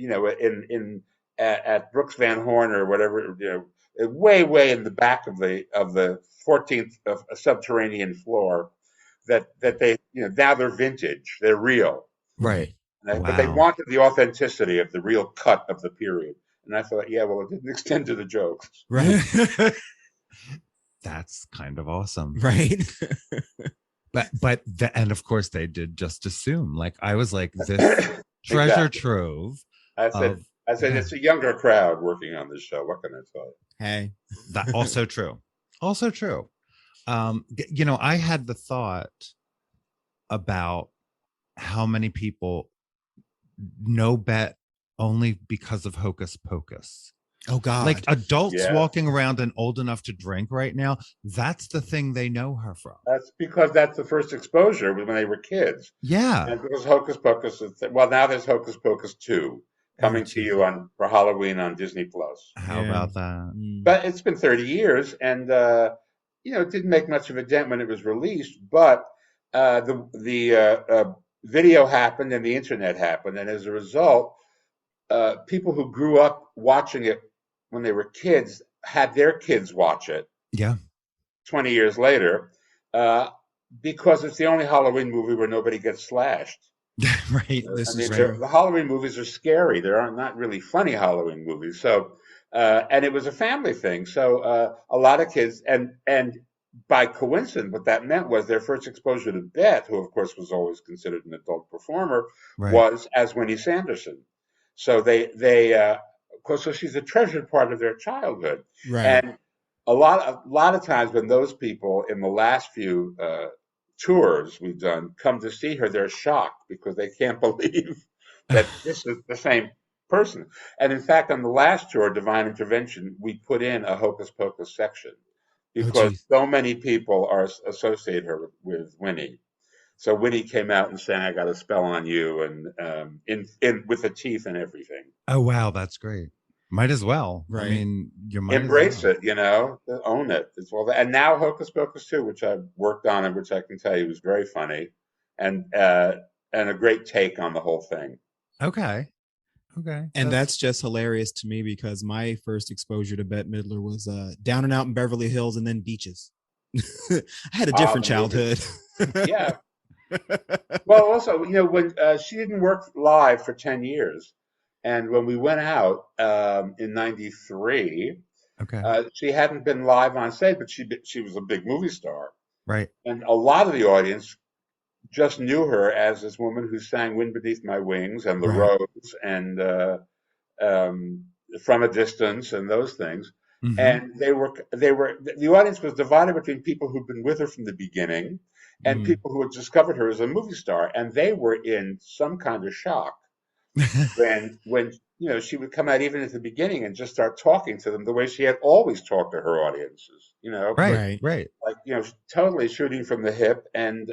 Speaker 3: at Brooks Van Horn or whatever, way in the back of the 14th of a subterranean floor. That they, now they're vintage. They're real.
Speaker 1: Right.
Speaker 3: But they
Speaker 1: Wow.
Speaker 3: wanted the authenticity of the real cut of the period. And I thought, yeah, well, it didn't extend to the jokes.
Speaker 2: Right.
Speaker 1: That's kind of awesome.
Speaker 2: Right.
Speaker 1: And of course they did just assume. Like I was like, this treasure
Speaker 3: Exactly.
Speaker 1: trove.
Speaker 3: I said, it's a younger crowd working on this show. What can I tell you?
Speaker 2: Hey.
Speaker 1: That also true. Also true. I had the thought about how many people know Bette only because of Hocus Pocus.
Speaker 2: Oh God.
Speaker 1: Like adults
Speaker 3: Yeah.
Speaker 1: walking around and old enough to drink right now, that's the thing they know her from.
Speaker 3: That's because that's the first exposure when they were kids.
Speaker 1: Yeah.
Speaker 3: And because Hocus Pocus, well, now there's Hocus Pocus 2 coming to you for Halloween on Disney Plus.
Speaker 1: How about that?
Speaker 3: But it's been 30 years, and it didn't make much of a dent when it was released. But the video happened and the internet happened, and as a result, people who grew up watching it when they were kids had their kids watch it.
Speaker 1: Yeah.
Speaker 3: 20 years later, because it's the only Halloween movie where nobody gets slashed.
Speaker 1: Right.
Speaker 3: The Halloween movies are scary. There are not really funny Halloween movies. So, and it was a family thing. So a lot of kids, and by coincidence, what that meant was their first exposure to Bette, who of course was always considered an adult performer, was as Winnie Sanderson. So so she's a treasured part of their childhood.
Speaker 2: Right.
Speaker 3: And a lot of times when those people in the last few tours we've done come to see her, they're shocked because they can't believe that this is the same person. And in fact, on the last tour, Divine Intervention, we put in a Hocus Pocus section because so many people associate her with Winnie. So Winnie came out and sang "I Got a Spell on You" and in with the teeth and everything.
Speaker 1: Oh wow, that's great. Might as well.
Speaker 2: Right.
Speaker 1: I mean, you might
Speaker 3: embrace it, own it. It's all that. And now Hocus Pocus 2, which I've worked on and which I can tell you is very funny and a great take on the whole thing.
Speaker 1: Okay.
Speaker 2: And that's just hilarious to me because my first exposure to Bette Midler was Down and Out in Beverly Hills and then Beaches. I had a different childhood.
Speaker 3: Yeah. Well, also, when she didn't work live for 10 years. And when we went out in '93, she hadn't been live on stage, but she was a big movie star.
Speaker 1: Right.
Speaker 3: And a lot of the audience just knew her as this woman who sang "Wind Beneath My Wings" and "The
Speaker 2: Right.
Speaker 3: Rose" and "From a Distance" and those things.
Speaker 1: Mhm.
Speaker 3: And the audience was divided between people who'd been with her from the beginning and
Speaker 2: Mm.
Speaker 3: people who had discovered her as a movie star, and they were in some kind of shock when she would come out even at the beginning and just start talking to them the way she had always talked to her audiences,
Speaker 1: Right,
Speaker 2: Right.
Speaker 1: right.
Speaker 3: like totally shooting from the hip and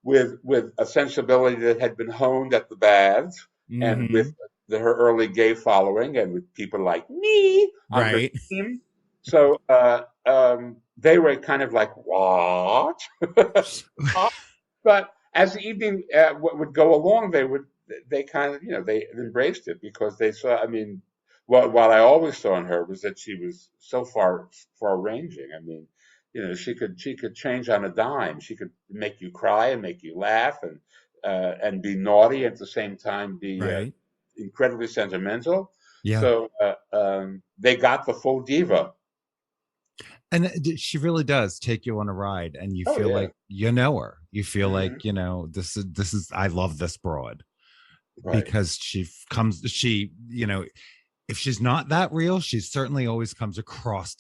Speaker 3: with a sensibility that had been honed at the baths and with
Speaker 2: Hmm.
Speaker 3: her early gay following and with people like me on her
Speaker 2: Right.
Speaker 3: team. So they were kind of like, what? But as the evening would go along, they kind of they embraced it because they saw. I mean, what I always saw in her was that she was so far ranging. I mean, she could change on a dime. She could make you cry and make you laugh and be naughty at the same time, be
Speaker 2: Right.
Speaker 3: incredibly sentimental.
Speaker 1: Yeah.
Speaker 3: So they got the full diva.
Speaker 1: And she really does take you on a ride, and you
Speaker 3: Oh
Speaker 1: feel
Speaker 3: yeah.
Speaker 1: like you know her. You feel
Speaker 3: Hmm.
Speaker 1: like, this is I love this broad
Speaker 3: Right.
Speaker 1: because if she's not that real, she certainly always comes across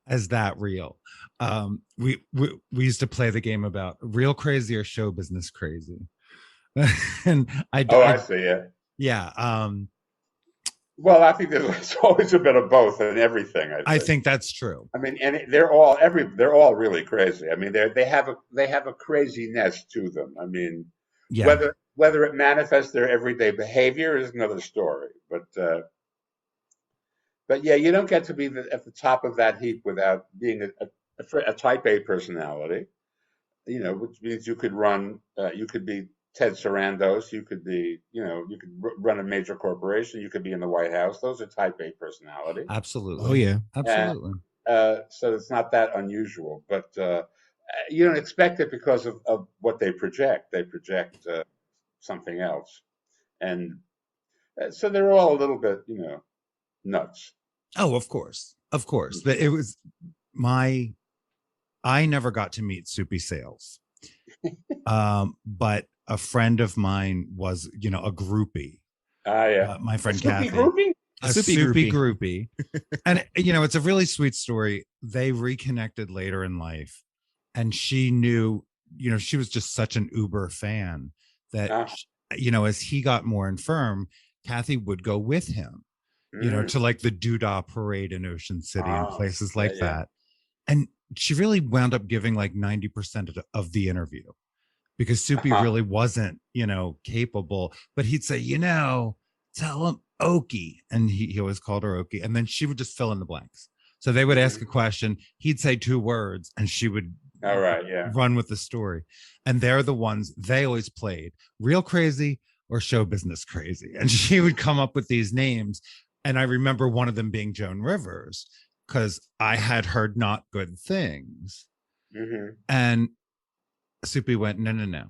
Speaker 1: as that real. We used to play the game about real crazy or show business crazy. And
Speaker 3: Oh, I see. Yeah.
Speaker 1: yeah,
Speaker 3: Well, I think there's always a bit of both in everything. I
Speaker 1: I
Speaker 3: think.
Speaker 1: think that's true.
Speaker 3: I mean, and they're all really crazy. I mean, they have a craziness to them. I mean,
Speaker 1: Yeah,
Speaker 3: whether it manifests their everyday behavior is another story. But yeah, you don't get to be at the top of that heap without being a type A personality. Which means you could be Ted Sarandos, you could run a major corporation, you could be in the White House. Those are type A personalities.
Speaker 2: Oh
Speaker 1: absolutely.
Speaker 2: yeah.
Speaker 3: And
Speaker 1: Absolutely.
Speaker 3: so it's not that unusual, but you don't expect it because of what they project. They project something else. And so they're all a little bit, nuts.
Speaker 1: Oh, of course. Of course. But it was my I never got to meet Soupy Sales. But a friend of mine was, a groupie.
Speaker 3: Ah, yeah.
Speaker 1: My
Speaker 3: A
Speaker 1: friend
Speaker 3: Snoopy
Speaker 1: Kathy,
Speaker 3: groupie?
Speaker 2: A
Speaker 1: a
Speaker 2: soupy
Speaker 1: soupy
Speaker 2: groupie.
Speaker 1: groupie. And it's a really sweet story. They reconnected later in life, and she knew, she was just such an Uber fan that,
Speaker 3: Ah,
Speaker 1: as he got more infirm, Kathy would go with him,
Speaker 3: mm,
Speaker 1: to like the Doodah parade in Ocean City and
Speaker 3: ah,
Speaker 1: places
Speaker 3: yeah,
Speaker 1: like
Speaker 3: yeah.
Speaker 1: that. And she really wound up giving like 90% of the interview because Soupy
Speaker 3: Uh-huh.
Speaker 1: really wasn't, capable. But he'd say, tell him Okie. And he always called her Okie. And then she would just fill in the blanks. So they would ask a
Speaker 3: Mhm.
Speaker 1: question, he'd say 2 words, and she would
Speaker 3: All right, yeah.
Speaker 1: run with the story. And they're the ones they always played, real crazy or show business crazy. And she would come up with these names. And I remember one of them being Joan Rivers because I had heard not good things.
Speaker 3: Hmm.
Speaker 1: And Soupy went, no, no, no.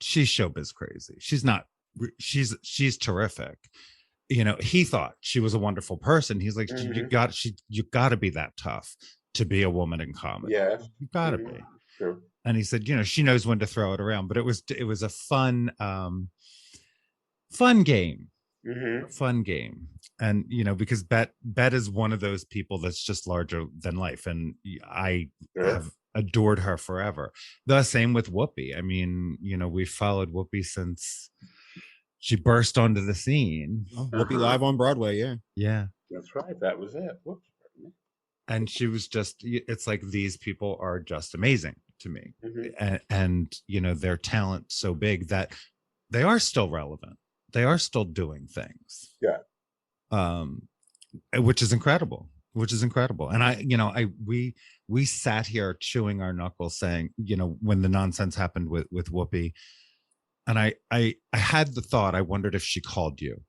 Speaker 1: She's showbiz crazy. She's not, she's terrific. He thought she was a wonderful person. He's like,
Speaker 3: Hmm.
Speaker 1: you got to be that tough to be a woman in comedy.
Speaker 3: Yes.
Speaker 1: You got to
Speaker 3: Hmm.
Speaker 1: be.
Speaker 3: True.
Speaker 1: And he said, she knows when to throw it around. But it was a fun game,
Speaker 3: Hmm.
Speaker 1: fun game. And because Bet is one of those people that's just larger than life, and I
Speaker 3: Sure.
Speaker 1: have adored her forever. The same with Whoopi. I mean, we've followed Whoopi since she burst onto the scene.
Speaker 2: Oh, Whoopi
Speaker 3: Uh-huh.
Speaker 2: live on Broadway. Yeah.
Speaker 1: Yeah.
Speaker 3: That's right. That was it. Whoops.
Speaker 1: And she was just, it's like these people are just amazing to me.
Speaker 3: Hmm.
Speaker 1: And their talent so big that they are still relevant. They are still doing things.
Speaker 3: Yeah.
Speaker 1: um which is incredible, and we sat here chewing our knuckles saying, when the nonsense happened with Whoopi, and I had the thought, I wondered if she called you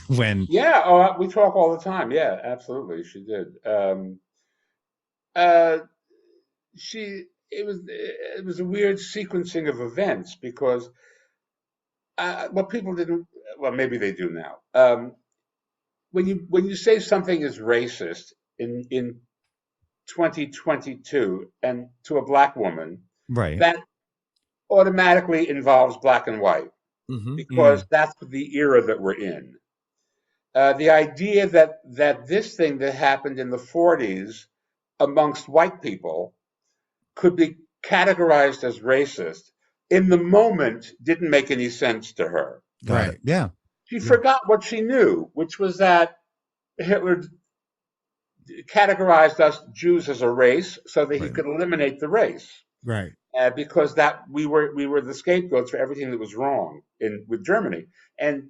Speaker 1: when
Speaker 3: Yeah. Oh, we talk all the time. Yeah, absolutely. She did. Uh, it was a weird sequencing of events because what people didn't, well, maybe they do now. When you say something is racist in 2022 and to a black woman,
Speaker 1: Right.
Speaker 3: that automatically involves black and white because that's the era that we're in. The idea that this thing that happened in the 40s amongst white people could be categorized as racist in the moment didn't make any sense to her.
Speaker 1: Right. Yeah.
Speaker 3: She forgot what she knew, which was that Hitler categorized us Jews as a race so that he could eliminate the race.
Speaker 2: Right.
Speaker 3: Because that we were the scapegoats for everything that was wrong with Germany, and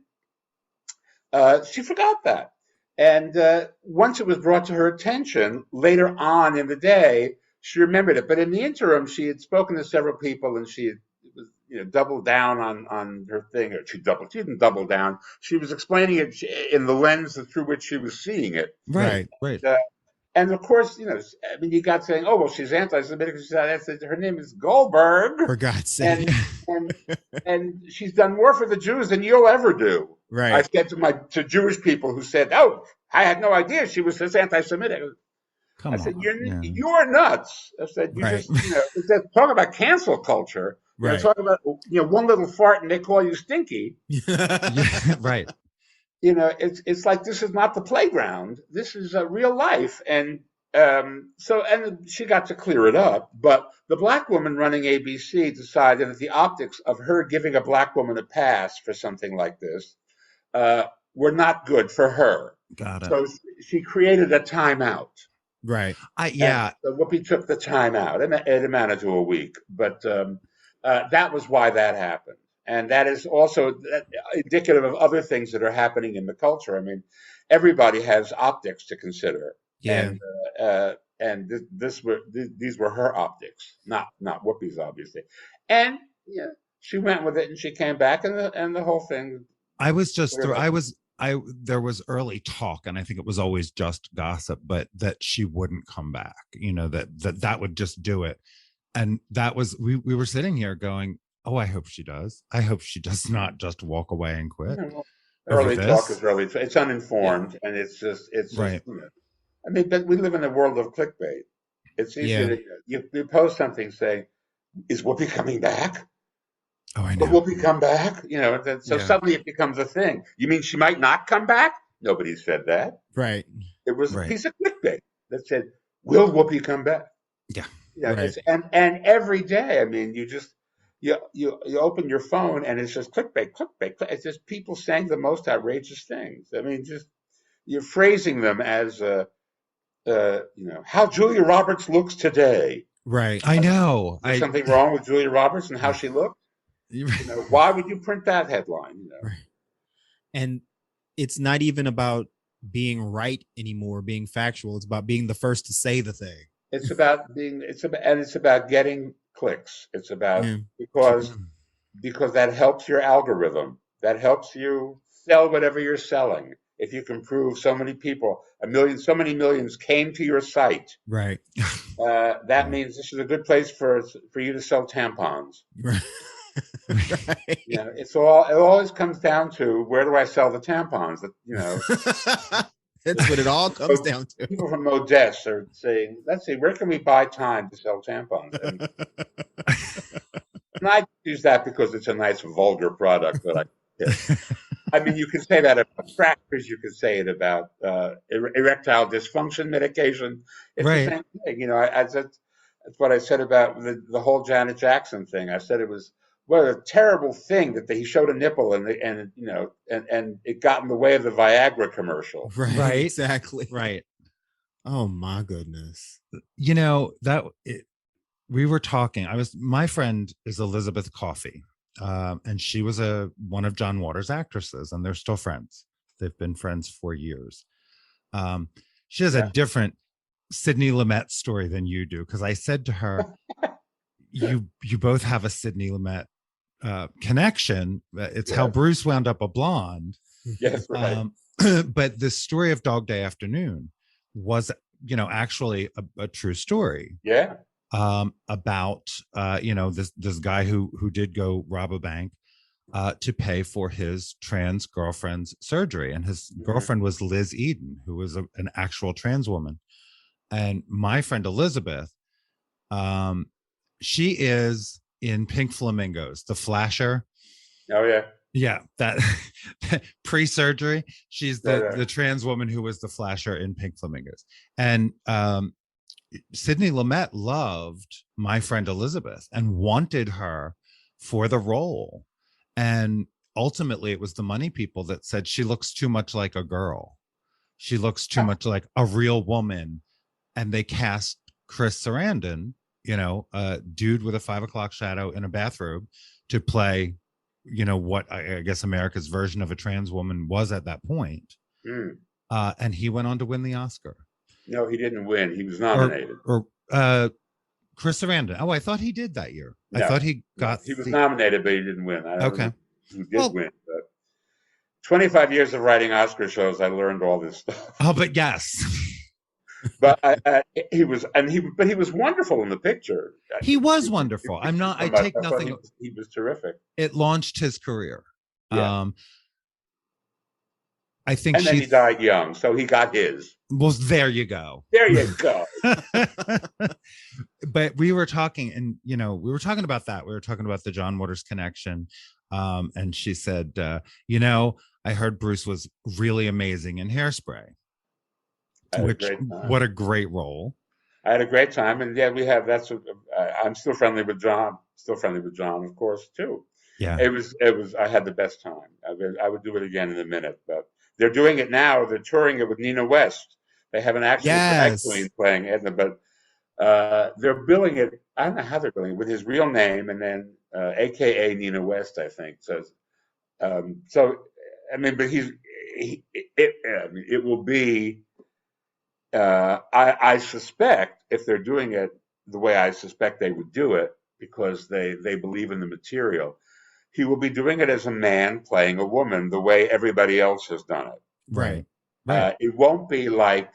Speaker 3: she forgot that. And once it was brought to her attention later on in the day, she remembered it. But in the interim, she had spoken to several people, and she had, doubled down on her thing. Or she didn't double down. She was explaining it in the lens through which she was seeing it.
Speaker 1: Right.
Speaker 3: And of course, you got saying, "Oh, well, she's anti-Semitic." She said, "Her name is Goldberg."
Speaker 2: For God's sake.
Speaker 3: And she's done more for the Jews than you'll ever do.
Speaker 2: Right.
Speaker 3: I said to Jewish people who said, "Oh, I had no idea she was this anti-Semitic." I said, "You're nuts." I said, talk about cancel culture.
Speaker 2: Right.
Speaker 3: Talk about one little fart and they call you stinky.
Speaker 1: Right.
Speaker 3: It's like this is not the playground. This is real life, and she got to clear it up. But the black woman running ABC decided that the optics of her giving a black woman a pass for something like this were not good for her.
Speaker 1: Got it.
Speaker 3: So she created a timeout.
Speaker 2: Right.
Speaker 3: So Whoopi took the timeout. It amounted to a week, but that was why that happened. And that is also indicative of other things that are happening in the culture. I mean, everybody has optics to consider.
Speaker 2: Yeah.
Speaker 3: And these were her optics, not Whoopi's, obviously. And she went with it, and she came back, and the whole thing.
Speaker 1: There was early talk, and I think it was always just gossip, but that she wouldn't come back. That would just do it. And that was we were sitting here going, "Oh, I hope she does. I hope she does not just walk away and quit."
Speaker 3: Early talk is early. It's uninformed, and it's
Speaker 1: right.
Speaker 3: I mean, but we live in a world of clickbait. It's easy to you post something saying, "Is Whoopi coming back?"
Speaker 1: Oh, I know.
Speaker 3: But Whoopi come back? Suddenly it becomes a thing. You mean she might not come back? Nobody said that.
Speaker 2: Right.
Speaker 3: It was a piece of clickbait that said, "Will Whoopi come back?"
Speaker 1: Yeah.
Speaker 3: And every day, I mean, you open your phone and it's just clickbait. It's just people saying the most outrageous things. I mean, just you're phrasing them as how Julia Roberts looks today.
Speaker 1: Right. I know.
Speaker 3: There's something wrong with Julia Roberts and how she looked. Why would you print that headline?
Speaker 2: Right. And it's not even about being right anymore, being factual. It's about being the first to say the thing.
Speaker 3: It's about getting clicks. It's about because that helps your algorithm. That helps you sell whatever you're selling. If you can prove so many people, so many millions came to your site,
Speaker 2: right?
Speaker 3: That means this is a good place for you to sell tampons.
Speaker 2: Right. Right.
Speaker 3: It always comes down to, where do I sell the tampons?
Speaker 2: That's what it all comes down to.
Speaker 3: People from Modest are saying, "Let's see, where can we buy time to sell tampons?" And I use that because it's a nice vulgar product, but I mean, you can say that about crackers. You can say it about erectile dysfunction medication. It's the same thing. That's what I said about the whole Janet Jackson thing. I said it was what a terrible thing that he showed a nipple and it got in the way of the Viagra commercial.
Speaker 2: Right. Exactly.
Speaker 1: Right.
Speaker 2: Oh my goodness.
Speaker 1: We were talking. My friend is Elizabeth Coffey. And she was one of John Waters' actresses, and they're still friends. They've been friends for years. She has a different Sidney Lumet story than you do, because I said to her, you both have a Sidney Lumet connection. It's how Bruce wound up a blonde.
Speaker 3: Yes, right.
Speaker 1: But the story of Dog Day Afternoon was, actually a true story.
Speaker 3: Yeah.
Speaker 1: About this guy who did go rob a bank to pay for his trans girlfriend's surgery, and his girlfriend was Liz Eden, who was an actual trans woman. And my friend Elizabeth, she is in Pink Flamingos, the Flasher.
Speaker 3: Oh yeah.
Speaker 1: Yeah, that pre-surgery. She's
Speaker 3: Yeah,
Speaker 1: the trans woman who was the Flasher in Pink Flamingos. And Sidney Lumet loved my friend Elizabeth and wanted her for the role. And ultimately, it was the money people that said she looks too much like a girl. She looks too much like a real woman. And they cast Chris Sarandon, a dude with a 5 o'clock shadow in a bathrobe, to play, what I guess America's version of a trans woman was at that point. And he went on to win the Oscar.
Speaker 3: No, he didn't win. He was nominated.
Speaker 1: Or Chris Sarandon. Oh, I thought he did that year.
Speaker 3: No,
Speaker 1: I thought he got.
Speaker 3: He was nominated, but he didn't win. I don't know who did win. But 25 years of writing Oscar shows, I learned all this stuff.
Speaker 1: Oh, but yes.
Speaker 3: But he was wonderful in the picture.
Speaker 1: He was wonderful. I take nothing.
Speaker 3: He was terrific.
Speaker 1: It launched his career.
Speaker 3: Yeah.
Speaker 1: I think
Speaker 3: then he died young, so he got his.
Speaker 1: Well, there you go.
Speaker 3: There you go.
Speaker 1: But we were talking, and we were talking about that. We were talking about the John Waters connection, and she said, I heard Bruce was really amazing in Hairspray. What a great role.
Speaker 3: I had a great time, and yeah, I'm still friendly with John. Of course, too.
Speaker 1: Yeah,
Speaker 3: it was. I had the best time. I would do it again in a minute. But they're doing it now. They're touring it with Nina West. They have an actual drag queen playing Edna, but they're billing it. I don't know how they're billing it, with his real name, and then AKA Nina West, I think. So I mean, but it will be. I suspect, if they're doing it the way I suspect they would do it, because they believe in the material, he will be doing it as a man playing a woman the way everybody else has done it.
Speaker 1: Right.
Speaker 3: It won't be like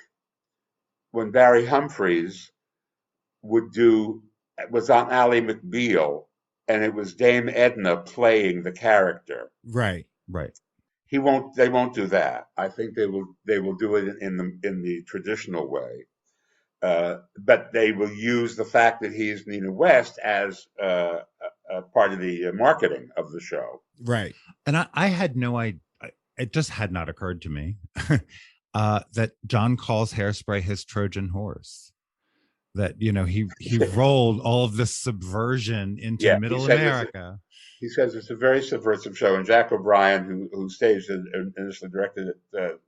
Speaker 3: when Barry Humphries was on Ally McBeal, and it was Dame Edna playing the character.
Speaker 1: Right.
Speaker 3: They won't do that. I think they will do it in the traditional way, but they will use the fact that he's Nina West as a part of the marketing of the show.
Speaker 1: Right. And I had no idea. It just had not occurred to me that John calls Hairspray his Trojan horse. That he rolled all of this subversion into Middle America.
Speaker 3: He says it's a very subversive show, and Jack O'Brien, who staged it and initially directed it,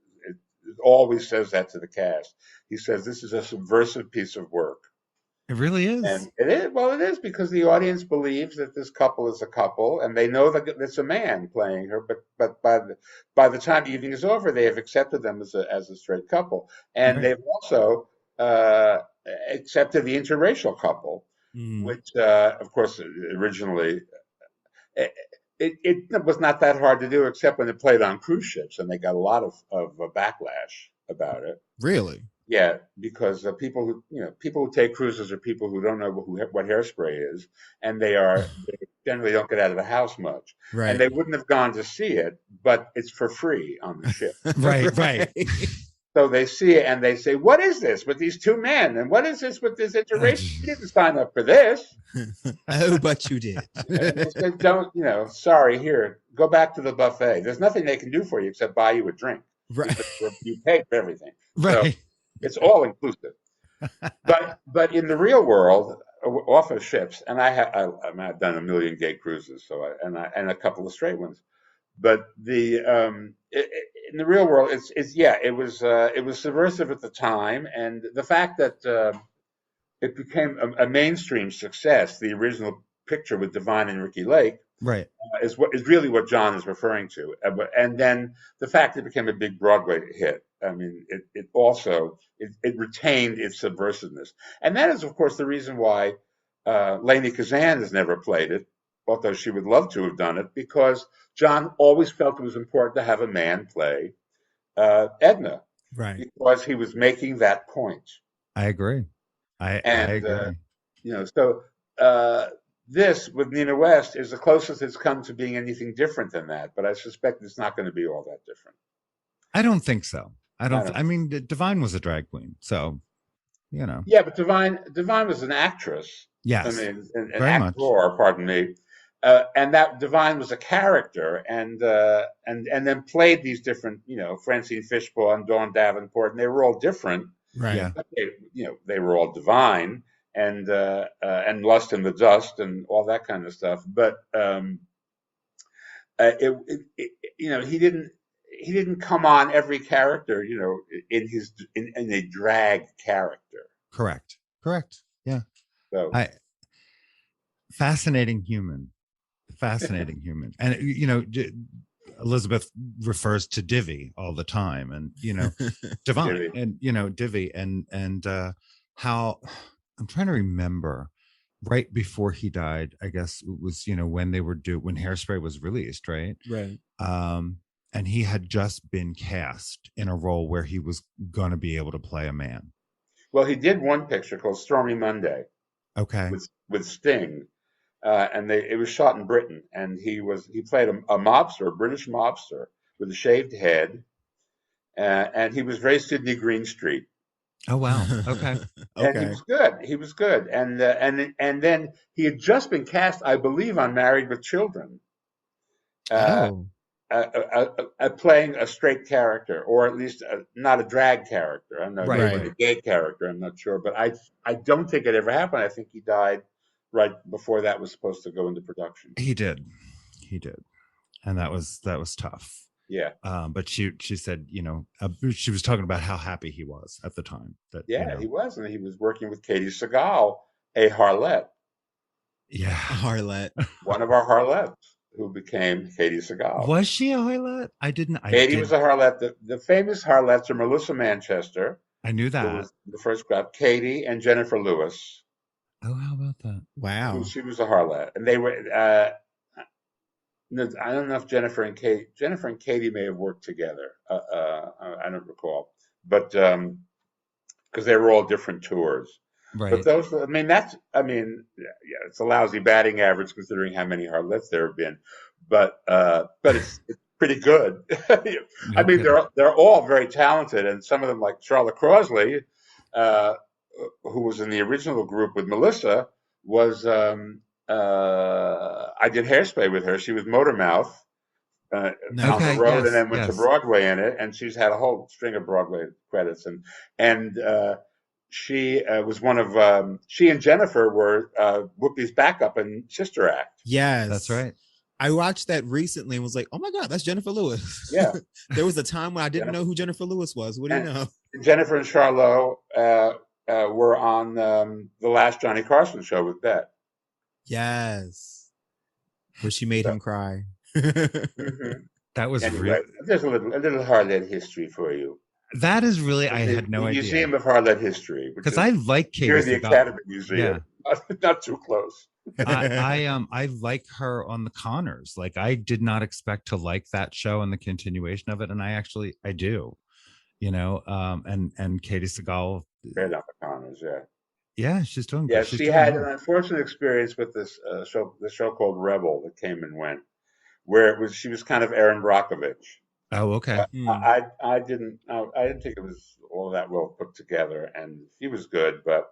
Speaker 3: always says that to the cast. He says this is a subversive piece of work.
Speaker 1: It really is.
Speaker 3: And it is. Well, it is, because the audience believes that this couple is a couple, and they know that it's a man playing her. But by the time the evening is over, they have accepted them as a straight couple, and they've also accepted the interracial couple, which, of course, originally. It was not that hard to do, except when it played on cruise ships, and they got a lot of backlash about it.
Speaker 1: Really?
Speaker 3: Yeah, because people who take cruises are people who don't know what Hairspray is, and they generally don't get out of the house much.
Speaker 1: Right.
Speaker 3: And they wouldn't have gone to see it, but it's for free on the ship.
Speaker 1: Right.
Speaker 3: So they see it and they say, "What is this with these two men? And what is this with this interracial? You didn't sign up for this."
Speaker 2: Oh, but you did.
Speaker 3: And they said, "Don't, sorry, here, go back to the buffet. There's nothing they can do for you except buy you a drink.
Speaker 2: Right.
Speaker 3: You paid for everything.
Speaker 1: Right.
Speaker 3: So it's all inclusive." But in the real world, off of ships, and I've done a million gay cruises, and a couple of straight ones. But in the real world, it was subversive at the time, and the fact that it became a mainstream success, the original picture with Divine and Ricky Lake,
Speaker 1: right,
Speaker 3: is really what John is referring to, and then the fact that it became a big Broadway hit. I mean, it also retained its subversiveness, and that is, of course, the reason why Lainie Kazan has never played it, although she would love to have done it, because John always felt it was important to have a man play Edna,
Speaker 1: right?
Speaker 3: Because he was making that point.
Speaker 1: I agree. I agree.
Speaker 3: So this with Nina West is the closest it's come to being anything different than that. But I suspect it's not going to be all that different.
Speaker 1: I don't think so. I mean, Divine was a drag queen, so you know.
Speaker 3: Yeah, but Divine was an actress. I
Speaker 1: Yes,
Speaker 3: mean, an
Speaker 1: very much.
Speaker 3: actor, pardon me. And that Divine was a character, and then played these different, Francine Fishbaugh and Dawn Davenport, and they were all different.
Speaker 2: Right.
Speaker 1: Yeah.
Speaker 3: But they were all divine, and Lust in the Dust and all that kind of stuff. But he didn't come on every character, in a drag character.
Speaker 1: Correct. Yeah.
Speaker 3: So
Speaker 1: I fascinating human. And Elizabeth refers to Divi all the time, and Divine,
Speaker 3: Divi.
Speaker 1: and Divi, and how I'm trying to remember right before he died. I guess it was when when Hairspray was released, right?
Speaker 2: Right.
Speaker 1: And he had just been cast in a role where he was going to be able to play a man.
Speaker 3: Well, he did one picture called Stormy Monday.
Speaker 1: Okay.
Speaker 3: With Sting, and it was shot in Britain, and he played a mobster, a British mobster with a shaved head, and he was very Sidney Greenstreet.
Speaker 1: Oh wow. Okay.
Speaker 3: And he was good, and then he had just been cast, I believe, on Married with Children. Playing a straight character, or at least not a drag character. I don't know, maybe a gay character. I'm not sure, but I don't think it ever happened. I think he died right before that was supposed to go into production.
Speaker 1: He did, and that was tough.
Speaker 3: Yeah.
Speaker 1: But she said, she was talking about how happy he was at the time. That
Speaker 3: he was, and he was working with Katie Seagal, a harlot.
Speaker 1: Yeah,
Speaker 2: a harlot.
Speaker 3: One of our harlots, who became Katie Seagal.
Speaker 1: Was she a harlot?
Speaker 3: Katie was a harlot. The famous harlots are Melissa Manchester.
Speaker 1: I knew that.
Speaker 3: Who was the first crowd. Katie and Jennifer Lewis.
Speaker 1: Oh, how about that?
Speaker 2: Wow.
Speaker 3: She was a harlot. And they were, I don't know if Jennifer and Katie may have worked together. I don't recall. But, because they were all different tours.
Speaker 1: Right.
Speaker 3: But it's a lousy batting average considering how many harlots there have been, but it's pretty good. I mean, they're all very talented, and some of them, like Charlotte Crosley, who was in the original group with Melissa, was I did Hairspray with her. She was Motormouth on the road, and then went to Broadway in it, and she's had a whole string of Broadway credits, and she was one of she and Jennifer were Whoopi's backup in Sister Act.
Speaker 2: Yes,
Speaker 1: that's right.
Speaker 2: I watched that recently and was like, oh my God, that's Jennifer Lewis.
Speaker 3: Yeah.
Speaker 2: There was a time when I didn't know who Jennifer Lewis was. What do you know?
Speaker 3: Jennifer and Charlot were on the last Johnny Carson show with Bette.
Speaker 2: Yes. Where she made him cry.
Speaker 3: Mm-hmm.
Speaker 1: That was
Speaker 3: anyway, there's a little harlot history for you.
Speaker 1: That is really, I had no idea.
Speaker 3: Museum of Harlot History.
Speaker 1: Because I like Katie
Speaker 3: Near the
Speaker 1: Seagal.
Speaker 3: Academy Museum. Yeah. Not too close.
Speaker 1: I like her on the Conners. Like, I did not expect to like that show and the continuation of it, and I do. And Katie Seagal.
Speaker 3: Right on the Conners, yeah.
Speaker 1: Yeah, she's doing.
Speaker 3: Yeah, she had an unfortunate experience with this show called Rebel that came and went, where she was kind of Erin Brockovich.
Speaker 1: Oh, okay.
Speaker 3: I didn't think it was all that well put together, and she was good, but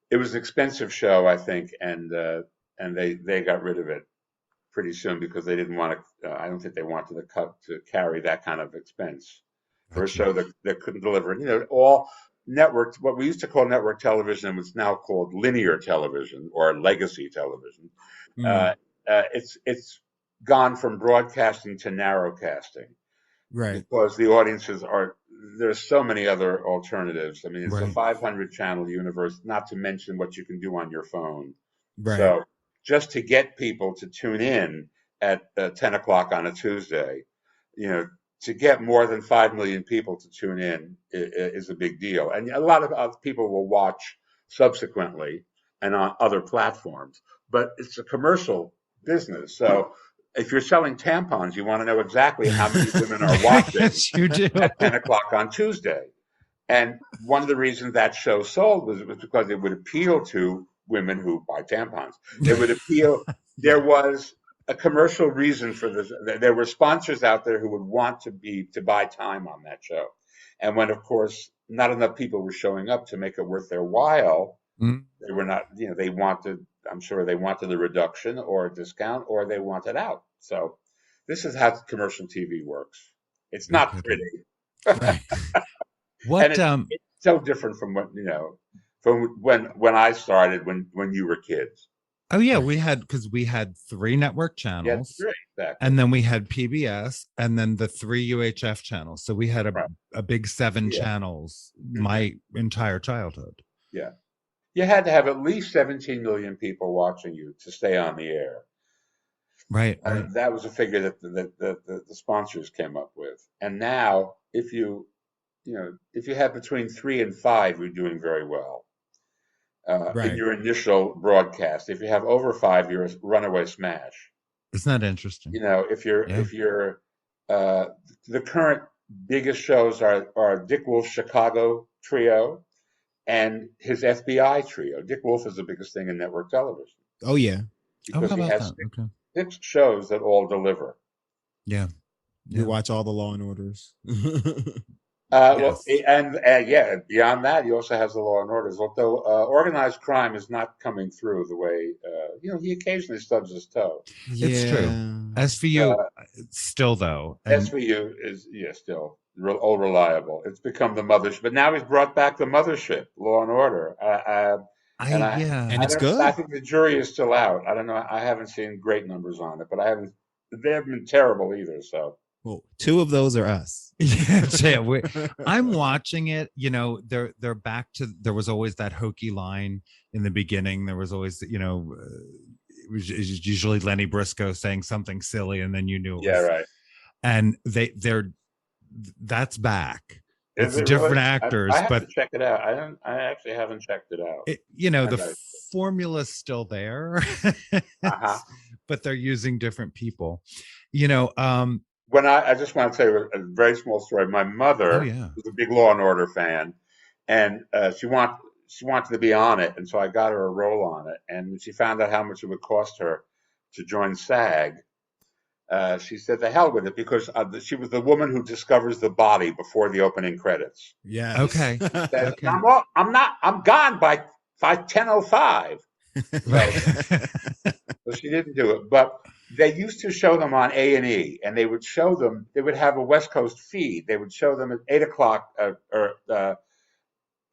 Speaker 3: it was an expensive show, I think, and they got rid of it pretty soon because they didn't want to. I don't think they wanted to carry that kind of expense for a show that couldn't deliver. All networks, what we used to call network television, was now called linear television or legacy television. It's gone from broadcasting to narrowcasting.
Speaker 2: Right.
Speaker 3: Because the audiences there's so many other alternatives. I mean, it's a 500 channel universe, not to mention what you can do on your phone.
Speaker 2: Right.
Speaker 3: So just to get people to tune in at 10 o'clock on a Tuesday, to get more than 5 million people to tune in is a big deal. And a lot of other people will watch subsequently and on other platforms, but it's a commercial business. So if you're selling tampons, you want to know exactly how many women are watching
Speaker 1: yes, you do.
Speaker 3: at 10 o'clock on Tuesday. And one of the reasons that show sold was because it would appeal to women who buy tampons. It would appeal. There was a commercial reason for this. There were sponsors out there who would want to buy time on that show. And when, of course, not enough people were showing up to make it worth their while,
Speaker 1: Mm.
Speaker 3: they were not, they wanted, I'm sure they wanted a reduction or a discount, or they wanted out. So this is how commercial TV works. It's
Speaker 1: No
Speaker 3: not
Speaker 1: kidding.
Speaker 3: pretty.
Speaker 1: Right.
Speaker 3: And
Speaker 1: What
Speaker 3: it's so different from from when I started, when you were kids.
Speaker 1: Oh yeah, because we had 3 network
Speaker 3: Yeah,
Speaker 1: channels,
Speaker 3: great, exactly.
Speaker 1: and then we had PBS, and then the 3 UHF channels. So we had
Speaker 3: Right.
Speaker 1: a big 7
Speaker 3: Yeah.
Speaker 1: channels
Speaker 3: Mhm.
Speaker 1: my entire childhood.
Speaker 3: Yeah. You had to have at least 17 million people watching you to stay on the air.
Speaker 1: Right. Right.
Speaker 3: And that was a figure that the sponsors came up with. And now, if you have between 3 and 5, you're doing very well. In
Speaker 2: Right.
Speaker 3: your initial broadcast, if you have over 5, you're a runaway smash.
Speaker 1: Isn't that interesting?
Speaker 3: If you're the current biggest shows are Dick Wolf's Chicago trio and his FBI trio. Dick Wolf is the biggest thing in network television
Speaker 2: Oh yeah.
Speaker 3: because
Speaker 1: how
Speaker 3: he
Speaker 1: about
Speaker 3: has
Speaker 1: that? Okay.
Speaker 3: 6 shows that all deliver.
Speaker 1: Yeah.
Speaker 2: You
Speaker 1: Yeah.
Speaker 2: watch all the Law and Orders.
Speaker 3: Well,
Speaker 1: Yes.
Speaker 3: and yeah, beyond that, he also has the Law and Orders. Although organized crime is not coming through the way he occasionally stubs his toe.
Speaker 1: It's true. SVU still though. And
Speaker 3: SVU is still old reliable. It's become the mothership, but now he's brought back the mothership, Law and Order.
Speaker 2: And it's good.
Speaker 3: I think the jury is still out. I don't know. I haven't seen great numbers on it, but they haven't been terrible either. So.
Speaker 2: Well, 2 of those are us.
Speaker 1: Yeah, I'm watching it. They're back to. There was always that hokey line in the beginning. There was always, it was usually Lenny Briscoe saying something silly, and then you knew it was.
Speaker 3: Right.
Speaker 1: And that's back.
Speaker 3: Is
Speaker 1: It's
Speaker 3: it
Speaker 1: different
Speaker 3: really?
Speaker 1: actors,
Speaker 3: I have
Speaker 1: but
Speaker 3: to check it out. I actually haven't checked it out.
Speaker 1: the formula's still there, but they're using different people.
Speaker 3: When I just want to tell you a very small story. My mother was a big Law and Order fan, and she wanted to be on it, and so I got her a role on it. And when she found out how much it would cost her to join SAG, she said, "The hell with it," because she was the woman who discovers the body before the opening credits.
Speaker 2: Yeah.
Speaker 1: Okay.
Speaker 3: Said, I'm gone by 10:05. So she didn't do it, but they used to show them on A&E, and they would show them. They would have a West Coast feed. They would show them at 8:00 or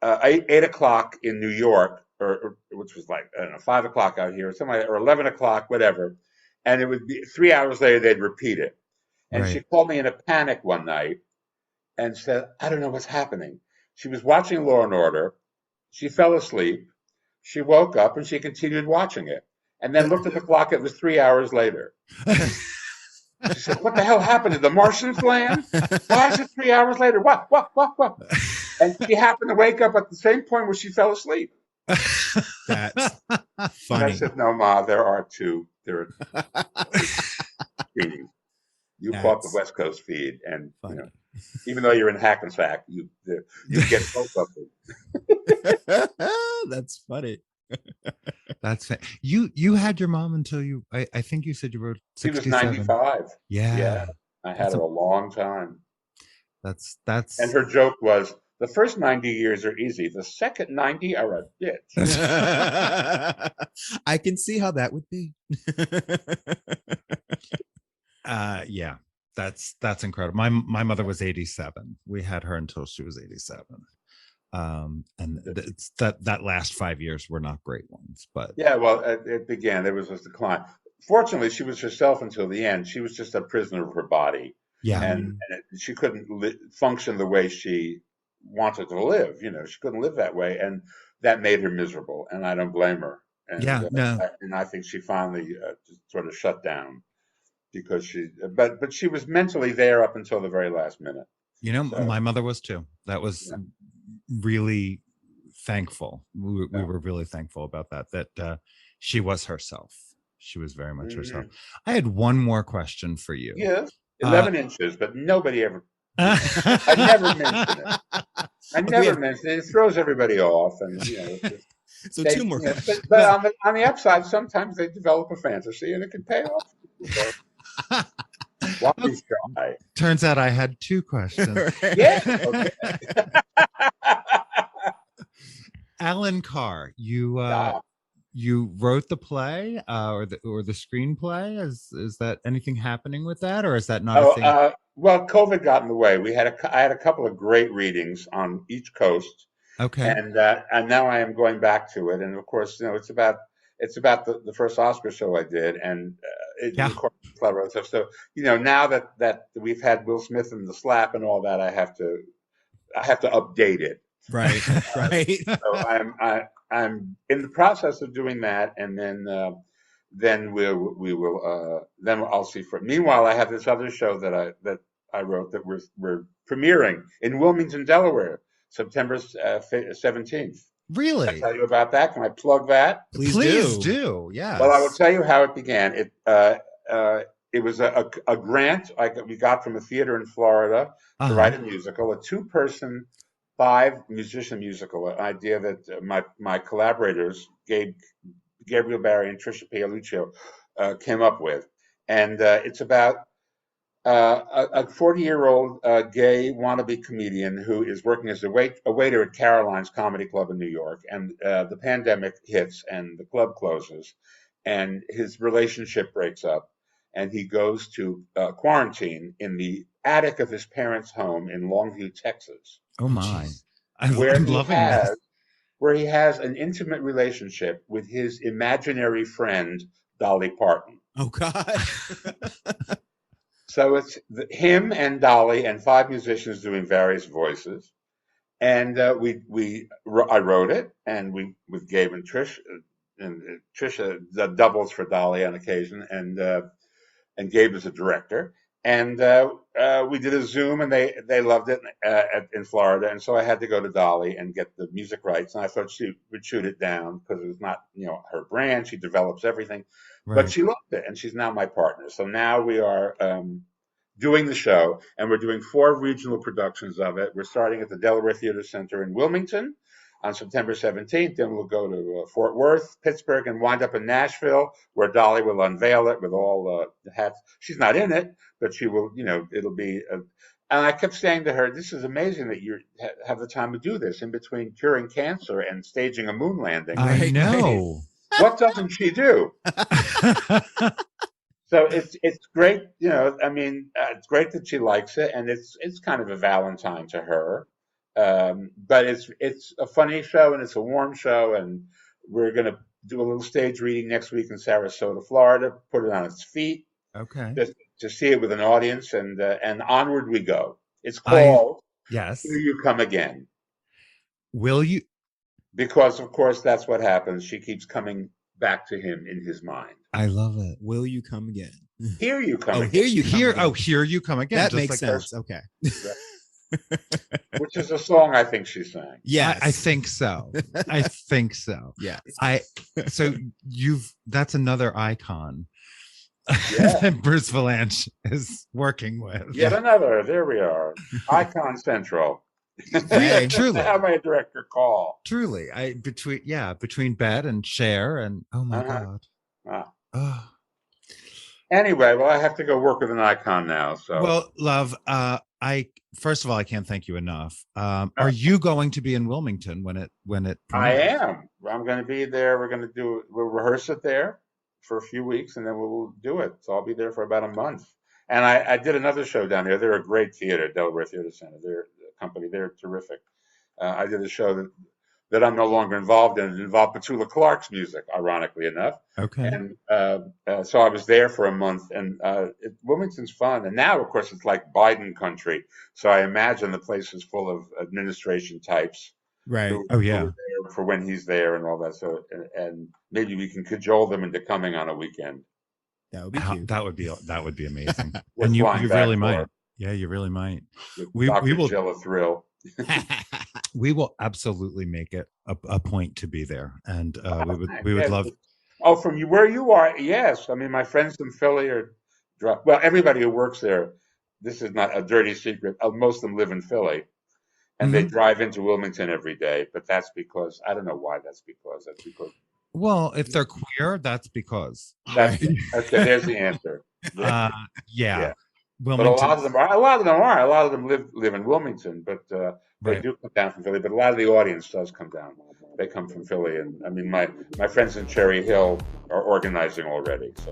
Speaker 3: 8:00 in New York, or which was like 5:00 out here, or something like that, or 11:00, whatever. And it would be 3 hours later they'd repeat it. And she called me in a panic one night and said, "I don't know what's happening." She was watching Law and Order. She fell asleep. She woke up and she continued watching it, and then looked at the clock. It was 3 hours later. She said, "What the hell happened? Did the Martians land? Why is it 3 hours later? What? And she happened to wake up at the same point where she fell asleep.
Speaker 2: That's
Speaker 3: And
Speaker 2: funny.
Speaker 3: I said, "No, Ma, there are 2. There are 2. You caught the West Coast feed, and even though you're in Hackensack, you get both of them."
Speaker 2: That's funny.
Speaker 1: That's it. You had your mom until you. I think you said you were 67.
Speaker 3: She was 95.
Speaker 1: Yeah.
Speaker 3: I had her a long time.
Speaker 1: That's.
Speaker 3: And her joke was, "The first 90 years are easy. The second 90 are a bitch."
Speaker 2: I can see how that would be.
Speaker 1: Yeah. That's incredible. My mother was 87. We had her until she was 87. And it's that last 5 years were not great ones, but
Speaker 3: yeah, well, it began. There was this decline. Fortunately, she was herself until the end. She was just a prisoner of her body, and she couldn't function the way she wanted to live. She couldn't live that way, and that made her miserable. And I don't blame her. And, and I think she finally just sort of shut down because but she was mentally there up until the very last minute.
Speaker 1: My mother was too. That was really thankful. We were really thankful about that she was herself. She was very much herself. I had one more question for you.
Speaker 3: Yes, 11 inches, but nobody ever. I never mention it. It throws everybody off, and
Speaker 2: so 2 more.
Speaker 3: But on the upside, sometimes they develop a fantasy, and it can pay off. be shy.
Speaker 1: Turns out I had two questions.
Speaker 3: Yeah. Okay.
Speaker 1: Alan Carr,
Speaker 3: Yeah.
Speaker 1: you wrote the play or the screenplay. Is that anything happening with that, or is that not a
Speaker 3: Oh,
Speaker 1: thing?
Speaker 3: well, COVID got in the way. I had a couple of great readings on each coast,
Speaker 1: Okay.
Speaker 3: and now I am going back to it. And of course, it's about the first Oscar show I did, and it
Speaker 1: Yeah.
Speaker 3: records a lot of stuff. So now that we've had Will Smith and the slap and all that, I have to update it.
Speaker 2: Right. Right.
Speaker 3: So I'm in the process of doing that, and then then I'll see. Meanwhile, I have this other show that I wrote that we're premiering in Wilmington, Delaware, September 17th. Can I
Speaker 1: Really?
Speaker 3: tell you about that? Can I plug that?
Speaker 1: Please do. Yes.
Speaker 3: Well, I will tell you how it began. It was a grant we got from a theater in Florida to write a musical, a two-person, 5-musician musical, an idea that my collaborators, Gabriel Barry and Trisha Paoluccio, came up with. And it's about a 40-year-old gay wannabe comedian who is working as a waiter at Caroline's Comedy Club in New York. And the pandemic hits and the club closes, and his relationship breaks up. And he goes to quarantine in the attic of his parents' home in Longview, Texas.
Speaker 1: Oh my!
Speaker 3: Where
Speaker 1: I'm loving this.
Speaker 3: where he has an intimate relationship with his imaginary friend, Dolly Parton.
Speaker 2: Oh God.
Speaker 3: So it's him and Dolly and 5 musicians doing various voices. And I wrote it, and we with Gabe and Trish, and Trisha doubles for Dolly on occasion, and Gabe is a director. And we did a Zoom, and they loved it in Florida. And so I had to go to Dolly and get the music rights. And I thought she would shoot it down because it was not, her brand. She develops everything, but she loved it, and she's now my partner. So now we are doing the show, and we're doing 4 regional productions of it. We're starting at the Delaware Theater Center in Wilmington on September 17th. Then we'll go to Fort Worth, Pittsburgh, and wind up in Nashville, where Dolly will unveil it with all the hats. She's not in it, but she will, it'll be. And I kept saying to her, this is amazing that you have the time to do this in between curing cancer and staging a moon landing.
Speaker 1: I know.
Speaker 3: What doesn't she do? So it's great, it's great that she likes it, and it's kind of a Valentine to her. But it's a funny show, and it's a warm show, and we're going to do a little stage reading next week in Sarasota, Florida, put it on its feet.
Speaker 1: Okay.
Speaker 3: Just to see it with an audience, and onward we go. It's called
Speaker 1: Yes.
Speaker 3: Here You Come Again.
Speaker 1: Will you?
Speaker 3: Because, of course, that's what happens. She keeps coming back to him in his mind.
Speaker 1: I love it.
Speaker 2: Will you come again?
Speaker 3: Here you come again.
Speaker 2: Here you come again.
Speaker 1: Here you come again.
Speaker 2: That
Speaker 1: Just
Speaker 2: makes
Speaker 1: like
Speaker 2: sense. Okay.
Speaker 3: Which is a song I think she sang.
Speaker 2: Yes.
Speaker 1: I think so. I think so.
Speaker 2: Yeah.
Speaker 1: So that's another icon
Speaker 3: Yeah.
Speaker 1: that Bruce Vilanch is working with.
Speaker 3: Yet another. There we are. Icon Central.
Speaker 1: Yeah, truly.
Speaker 3: Have my director call.
Speaker 1: Truly. Between bed and Cher and oh my God. Oh.
Speaker 3: Anyway, well, I have to go work with an icon now. So
Speaker 1: well, love, first of all, I can't thank you enough. Are you going to be in Wilmington when it premieres?
Speaker 3: I am. I'm going to be there. We'll rehearse it there for a few weeks, and then we'll do it. So I'll be there for about a month. And I did another show down there. They're a great theater, Delaware Theater Center. They're a company. They're terrific. I did a show that I'm no longer involved in. It involved Petula Clark's music, ironically enough.
Speaker 1: Okay.
Speaker 3: And so I was there for a month, and Wilmington's fun. And now, of course, it's like Biden country. So I imagine the place is full of administration types.
Speaker 2: Right.
Speaker 1: Oh, yeah.
Speaker 3: Who are there for when he's there and all that. So, and maybe we can cajole them into coming on a weekend.
Speaker 2: That would be cute.
Speaker 1: That would be amazing.
Speaker 3: We're
Speaker 1: And you
Speaker 3: flying
Speaker 1: really
Speaker 3: back
Speaker 1: might.
Speaker 3: for
Speaker 1: Yeah, you really might.
Speaker 3: We
Speaker 1: We will.
Speaker 3: Jill a thrill.
Speaker 1: We will absolutely make it a point to be there, and we would love.
Speaker 3: Oh, from where you are, yes. I mean, my friends in Philly well, everybody who works there. This is not a dirty secret. Most of them live in Philly, and they drive into Wilmington every day. But that's because I don't know why. That's because
Speaker 1: Well, if they're queer, that's because.
Speaker 3: Okay. There's the answer.
Speaker 1: Yeah.
Speaker 3: But a lot of them are. A lot of them live in Wilmington, but they
Speaker 1: Right.
Speaker 3: do come down from Philly. But a lot of the audience does come down. They come from Philly, and I mean, my friends in Cherry Hill are organizing already. So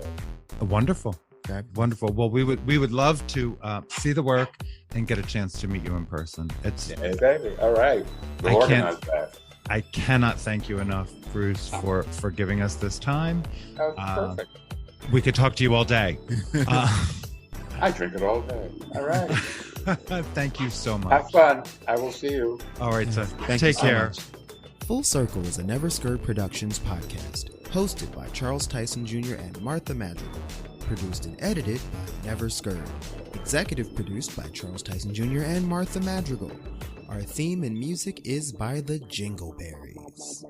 Speaker 1: Wonderful. Okay. Wonderful. Well, we would love to see the work and get a chance to meet you in person.
Speaker 3: Hey, baby. All right. We'll organize that.
Speaker 1: I cannot thank you enough, Bruce, for giving us this time.
Speaker 3: That was perfect.
Speaker 1: We could talk to you all day.
Speaker 3: I drink it all day. All right.
Speaker 1: Thank you so much.
Speaker 3: Have fun. I will see you.
Speaker 1: All right, so
Speaker 2: Take
Speaker 1: care.
Speaker 2: Much. Full Circle is a Never Skirt Productions podcast, hosted by Charles Tyson Jr. and Martha Madrigal. Produced and edited by Never Skirt. Executive produced by Charles Tyson Jr. and Martha Madrigal. Our theme and music is by the Jingleberries.